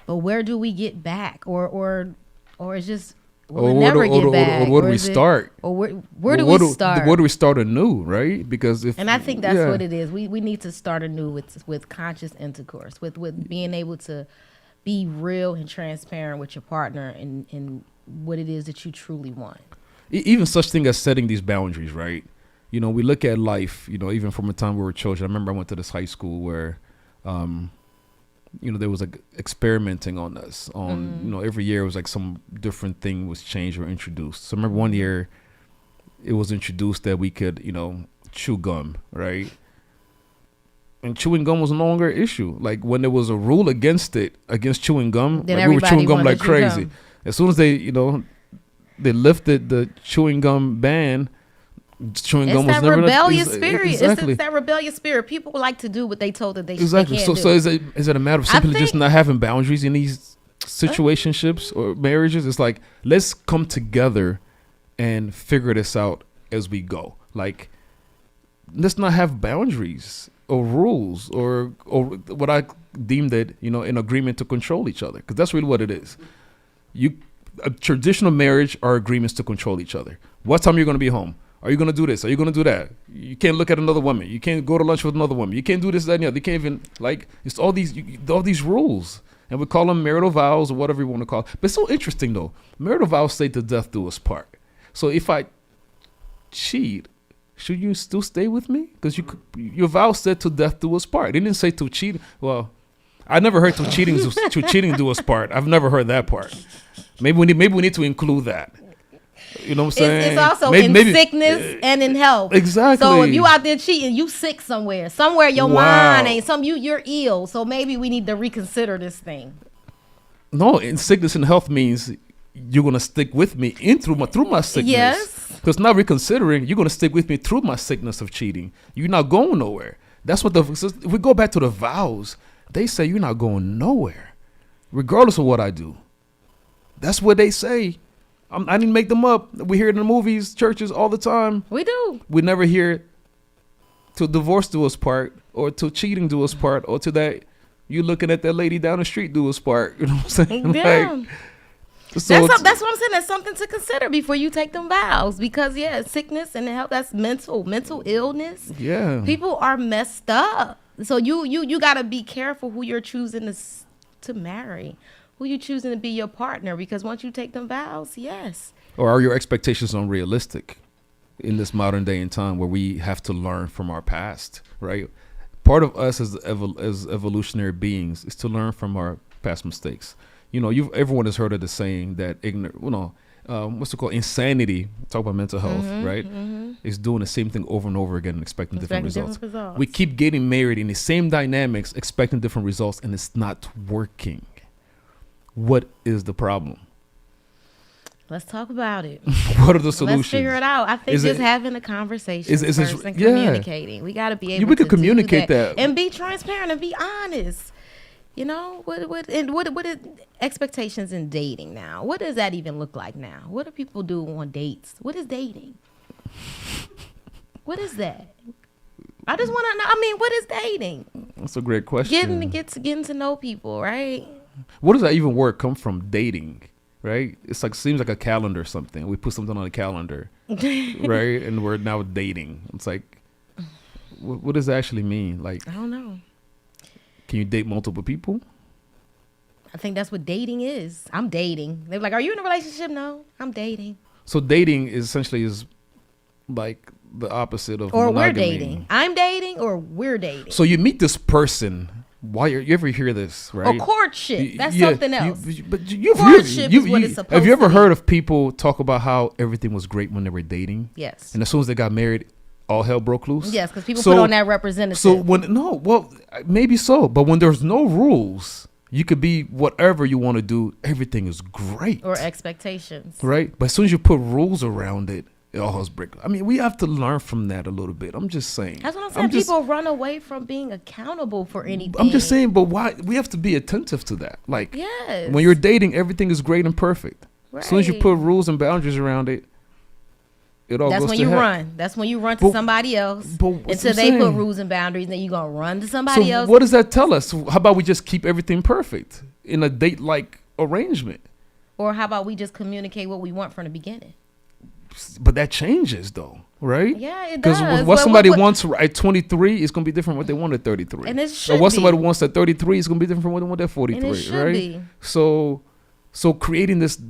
But where do we get back? Or it's just, we'll never get back. Or where do we start? Or where do we start? Where do we start anew, right? Because and I think that's what it is. We need to start anew with conscious intercourse, with being able to be real and transparent with your partner and what it is that you truly want. Even such thing as setting these boundaries, right? You know, we look at life, you know, even from the time we were children. I remember I went to this high school where, you know, there was like experimenting on us you know, every year it was like some different thing was changed or introduced. So I remember one year it was introduced that we could, you know, chew gum, right? And chewing gum was no longer an issue. Like when there was a rule against chewing gum, like we were chewing gum like crazy. Gum. As soon as they, you know, they lifted the chewing gum ban, chewing gum was never rebellious spirit. Exactly. It's that rebellious spirit. People like to do what they told that they exactly. They can't So do. is it a matter of simply just not having boundaries in these situationships or marriages? It's like, let's come together and figure this out as we go. Like, let's not have boundaries or rules or what I deem that, you know, an agreement to control each other, because that's really what it is. A traditional marriage are agreements to control each other. What time you're going to be home? Are you going to do this? Are you going to do that? You can't look at another woman. You can't go to lunch with another woman. You can't do this, that, and the other. You can't even, like, it's all these rules. And we call them marital vows or whatever you want to call it. But it's so interesting, though. Marital vows say to death do us part. So if I cheat, should you still stay with me? Because your vow said to death do us part. It didn't say to cheat. Well, I never heard to cheating do us part. I've never heard that part. Maybe we need to include that. You know what I'm saying? It's also in sickness and in health. Exactly. So if you out there cheating, you sick somewhere your mind ain't you're ill. So maybe we need to reconsider this thing. No, in sickness and health means you're gonna stick with me through my sickness. Yes. Because now reconsidering, you're going to stick with me through my sickness of cheating. You're not going nowhere. That's what if we go back to the vows, they say you're not going nowhere, regardless of what I do. That's what they say. I didn't make them up. We hear it in the movies, churches all the time. We do. We never hear to divorce do us part, or to cheating do us part, or to that you looking at that lady down the street do us part. You know what I'm saying? Yeah. Like, so that's what I'm saying. That's something to consider before you take them vows, because sickness and health, that's mental illness. Yeah. People are messed up. So you got to be careful who you're choosing to marry, who you choosing to be your partner, because once you take them vows, yes. Or are your expectations unrealistic in this modern day and time where we have to learn from our past, right? Part of us as evolutionary beings is to learn from our past mistakes. You know, everyone has heard of the saying that what's it called? Insanity. Talk about mental health, right? Is doing the same thing over and over again and expecting different results. We keep getting married in the same dynamics, expecting different results, and it's not working. What is the problem? Let's talk about it. What are the solutions? Let's figure it out. I think just having a conversation first and yeah. communicating. We got to be able we to could communicate do that and be transparent and be honest. You know, what are expectations in dating now? What does that even look like now? What do people do on dates? What is dating? What is that? I just want to know. I mean, what is dating? That's a great question. Getting to know people, right? What does that even word come from? Dating, right? It's like seems like a calendar or something. We put something on a calendar, right? And we're now dating. It's like, what does that actually mean? Like, I don't know. Can you date multiple people? I think that's what dating is. I'm dating. They're like, are you in a relationship? No, I'm dating. So dating is essentially like the opposite of or monogamy. We're dating. I'm dating or we're dating. So you meet this person. Why you ever hear this, right? Or courtship. That's something else. Courtship is what it's supposed to be. Have you ever heard of people talk about how everything was great when they were dating? Yes. And as soon as they got married, all hell broke loose? Yes, because people put on that representative. So maybe so. But when there's no rules, you could be whatever you want to do. Everything is great. Or expectations. Right? But as soon as you put rules around it, it all hell's break. I mean, we have to learn from that a little bit. I'm just saying. That's what I'm saying. People run away from being accountable for anything. I'm just saying, but why? We have to be attentive to that. Like, yes. When you're dating, everything is great and perfect. Right. As soon as you put rules and boundaries around it, it all goes to That's when you heck. run. That's when you run to somebody else until they put rules and boundaries, and then you're going to run to somebody else. What does that tell us? How about we just keep everything perfect in a date-like arrangement? Or how about we just communicate what we want from the beginning? But that changes, though, right? Yeah, it does. Because what somebody wants at 23 is going to be different from what they want at 33. And it should or what be. somebody wants at 33 is going to be different from what they want at 43, and it should right? Be. So creating this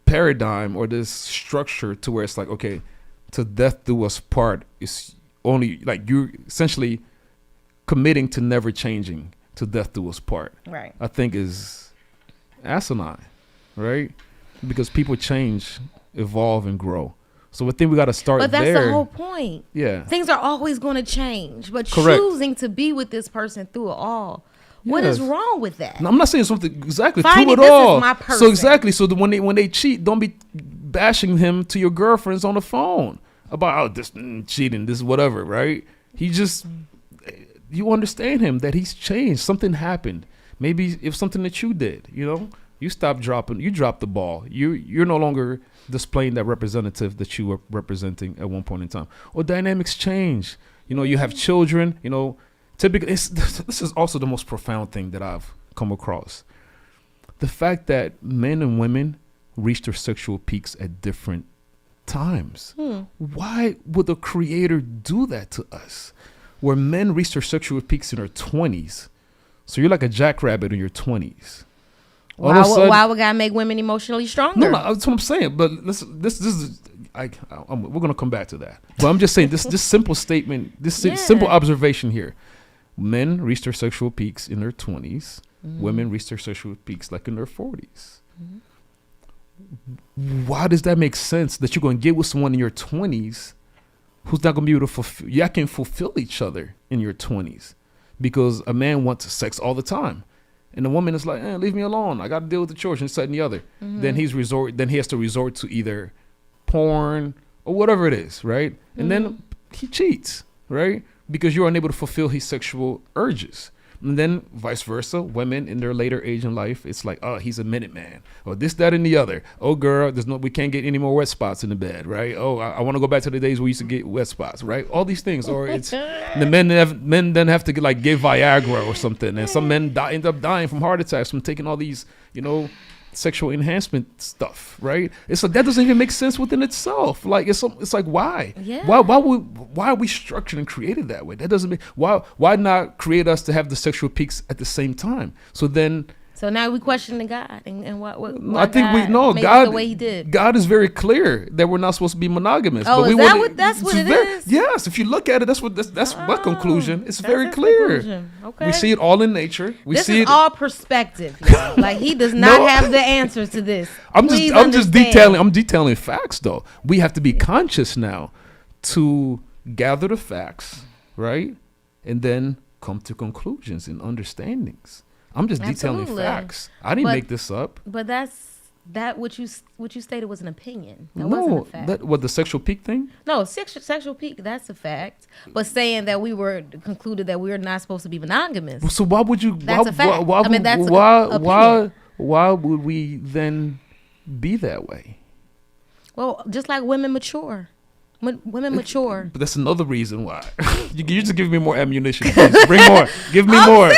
paradigm or this structure to where it's like, okay, to death do us part is only like you're essentially committing to never changing to death do us part. Right. I think is asinine, right? Because people change, evolve, and grow. So I think we got to start there. But that's the whole point. Yeah. Things are always going to change, but Correct. choosing to be with this person through it all. What is wrong with that? No, I'm not saying something exactly Finding through it all. Is my person. So exactly. So when they cheat, don't be bashing him to your girlfriends on the phone about this cheating, this whatever, right? You understand him that he's changed. Something happened. Maybe if something that you did, you stopped dropping. You dropped the ball. You're no longer displaying that representative that you were representing at one point in time. Or dynamics change. You have children. Typically, this is also the most profound thing that I've come across. The fact that men and women reach their sexual peaks at different times. Why would the creator do that to us? Where men reach their sexual peaks in their 20s. So you're like a jackrabbit in your 20s. Why would God make women emotionally stronger? No, that's what I'm saying. But this is, we're gonna come back to that. But I'm just saying this simple statement, simple observation here. Men reach their sexual peaks in their 20s. Women reach their sexual peaks like in their 40s. Why does that make sense that you're going to get with someone in your 20s who's not going to be able to y'all can fulfill each other in your 20s? Because a man wants sex all the time. And the woman is like, leave me alone. I got to deal with the chores and this, that, and the other. Then he has to resort to either porn or whatever it is, right? And then he cheats, right? Because you're unable to fulfill his sexual urges. And then vice versa, women in their later age in life, it's like, oh, he's a minute man, or this, that, and the other. Oh, girl, we can't get any more wet spots in the bed, right? Oh, I want to go back to the days we used to get wet spots, right? All these things, or it's the men then have to give Viagra or something, and some men end up dying from heart attacks from taking all these, sexual enhancement stuff, right? It's like that doesn't even make sense within itself. Like it's like why? Yeah. Why are we structured and created that way? That doesn't make why not create us to have the sexual peaks at the same time? So now we question the God and what I think God we know made God it the way He did. God is very clear that we're not supposed to be monogamous. Oh, but that's what it is? Yes, if you look at it, that's my conclusion. It's very his clear. conclusion. Okay. We see it all in nature. This is all perspective, y'all. Like he does not have the answers to this. I'm just understand. detailing facts though. We have to be conscious now to gather the facts, right? And then come to conclusions and understandings. I'm just detailing facts. I didn't make this up. But what you stated was an opinion. That wasn't a fact. What the sexual peak thing? No, sexual peak, that's a fact. But saying that we were concluded that we were not supposed to be monogamous. So why would you? That's a fact. Why would we then be that way? Well, just like women mature. Women mature. But that's another reason why. you just give me more ammunition. Please. Bring more. Give me more.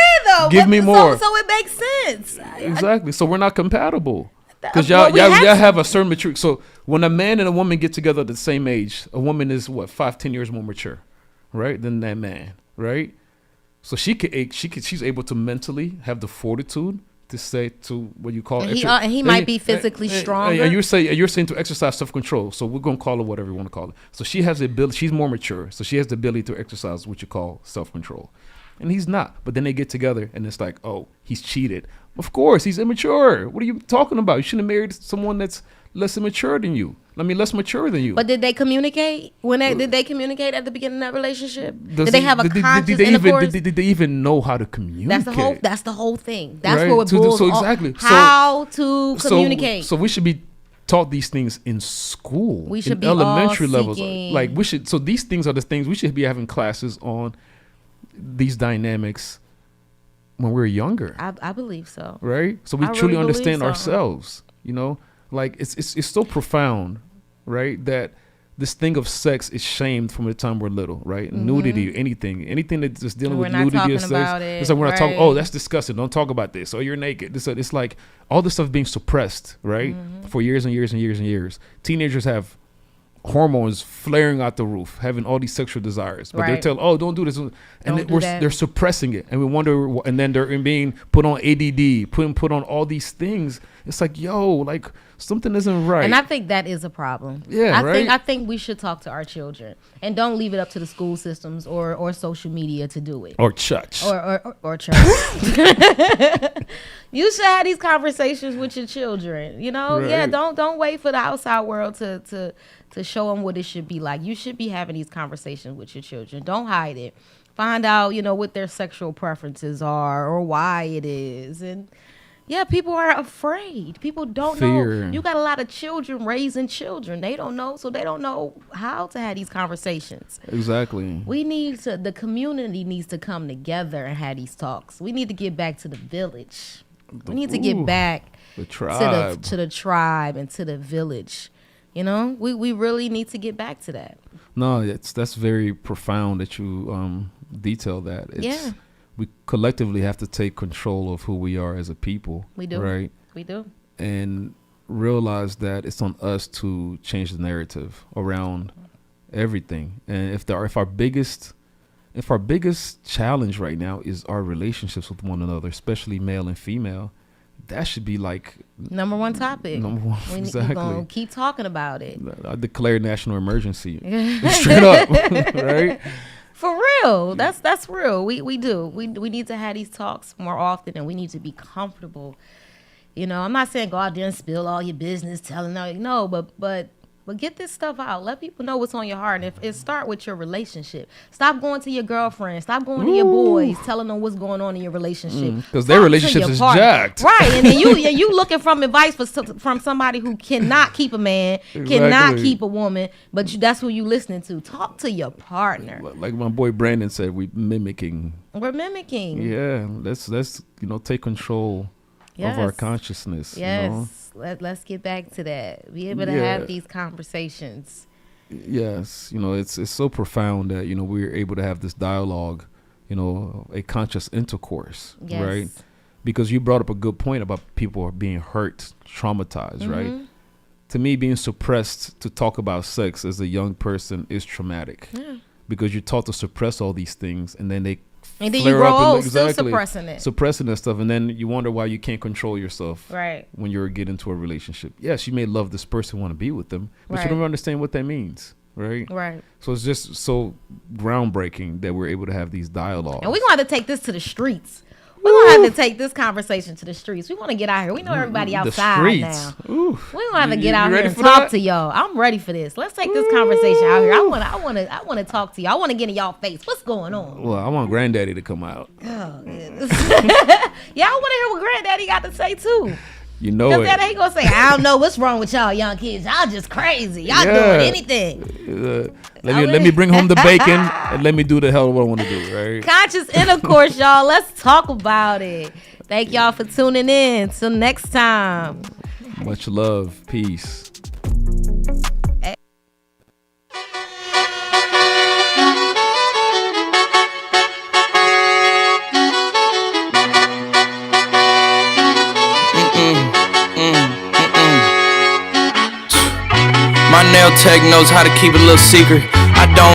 Give me more. So it makes sense. Exactly. So we're not compatible. Because y'all have a certain maturity. So when a man and a woman get together at the same age, a woman is 5-10 years more mature, right, than that man, right? So she's able to mentally have the fortitude to say to what you call and he might be physically stronger. And you're saying to exercise self-control. So we're gonna call it whatever you want to call it. So she has the ability. She's more mature, so she has the ability to exercise what you call self-control, and he's not. But then they get together, and it's like, oh, he's cheated. Of course, he's immature. What are you talking about? You shouldn't have married someone that's less mature than you. Less mature than you. But did they communicate? Did they communicate at the beginning of that relationship? Did they have a conscious intercourse? Did they even know how to communicate? That's the whole thing. That's right? what it boils exactly. How to communicate. So we should be taught these things in school. We should in be elementary all levels. seeking. Like we should. So these things are the things we should be having classes on. These dynamics when we're younger. I believe so. Right? So we truly understand ourselves, Like it's so profound, right? That this thing of sex is shamed from the time we're little, right? Mm-hmm. Nudity, anything that's just dealing with nudity or sex. It's like we're not talking. Oh, that's disgusting. Don't talk about this. Oh, you're naked. It's like all this stuff being suppressed, right? Mm-hmm. For years and years and years and years. Teenagers have hormones flaring out the roof, having all these sexual desires, but they're telling, "Oh, don't do this," and they're suppressing it, and we wonder, and then they're being put on ADD, put on all these things. It's like, like something isn't right, and I think that is a problem. Yeah, I think we should talk to our children and don't leave it up to the school systems or social media to do it, or church, or church. You should have these conversations with your children. Yeah. Don't wait for the outside world to show them what it should be like. You should be having these conversations with your children. Don't hide it. Find out, what their sexual preferences are or why it is. And yeah, people are afraid. People don't know. You got a lot of children raising children. They don't know, so they don't know how to have these conversations. Exactly. The community needs to come together and have these talks. We need to get back to the village. We need to get back to the tribe and to the village. We really need to get back to that. No, that's very profound that you detail that. We collectively have to take control of who we are as a people. We do. Right? We do. And realize that it's on us to change the narrative around everything. And if our biggest challenge right now is our relationships with one another, especially male and female, that should be like number one topic. Exactly. We're going to keep talking about it. I declare national emergency. Straight up. Right? For real. That's real. We do. We need to have these talks more often, and we need to be comfortable. I'm not saying go out there and spill all your business, telling no, but But get this stuff out. Let people know what's on your heart. And if it start with your relationship, stop going to your girlfriend. Stop going to your boys, telling them what's going on in your relationship. Because their relationships is jacked. Right. And then you looking from advice from somebody who cannot keep a man, cannot keep a woman, but that's who you listening to. Talk to your partner. Like my boy Brandon said, we're mimicking. Yeah. Let's take control of our consciousness. Yes. Let's get back to that. Be able to have these conversations. Yes. It's so profound that, we're able to have this dialogue, a conscious intercourse, right? Because you brought up a good point about people being hurt, traumatized, right? To me, being suppressed to talk about sex as a young person is traumatic. Yeah. Because you're taught to suppress all these things, and then you grow old still suppressing that stuff, and then you wonder why you can't control yourself right when you get into a relationship. Yes, you may love this person, want to be with them, but you don't understand what that means, right? So it's just so groundbreaking that we're able to have these dialogues, and we're going to have to take this to the streets. We're going to have to take this conversation to the streets. We want to get out here. We know everybody outside now. We're going to have to get out here and talk to y'all. I'm ready for this. Let's take this conversation out here. I want to talk to y'all. I want to get in y'all face. What's going on? Well, I want Granddaddy to come out. Oh, yeah, I want to hear what Granddaddy got to say too. You know it. Because Daddy ain't gonna say, I don't know what's wrong with y'all young kids. Y'all just crazy. Y'all doing anything. Let me bring home the bacon and let me do the hell what I want to do, right? Conscious intercourse, y'all. Let's talk about it. Thank y'all for tuning in. Till next time. Much love. Peace. My nail tech knows how to keep a little secret. I don't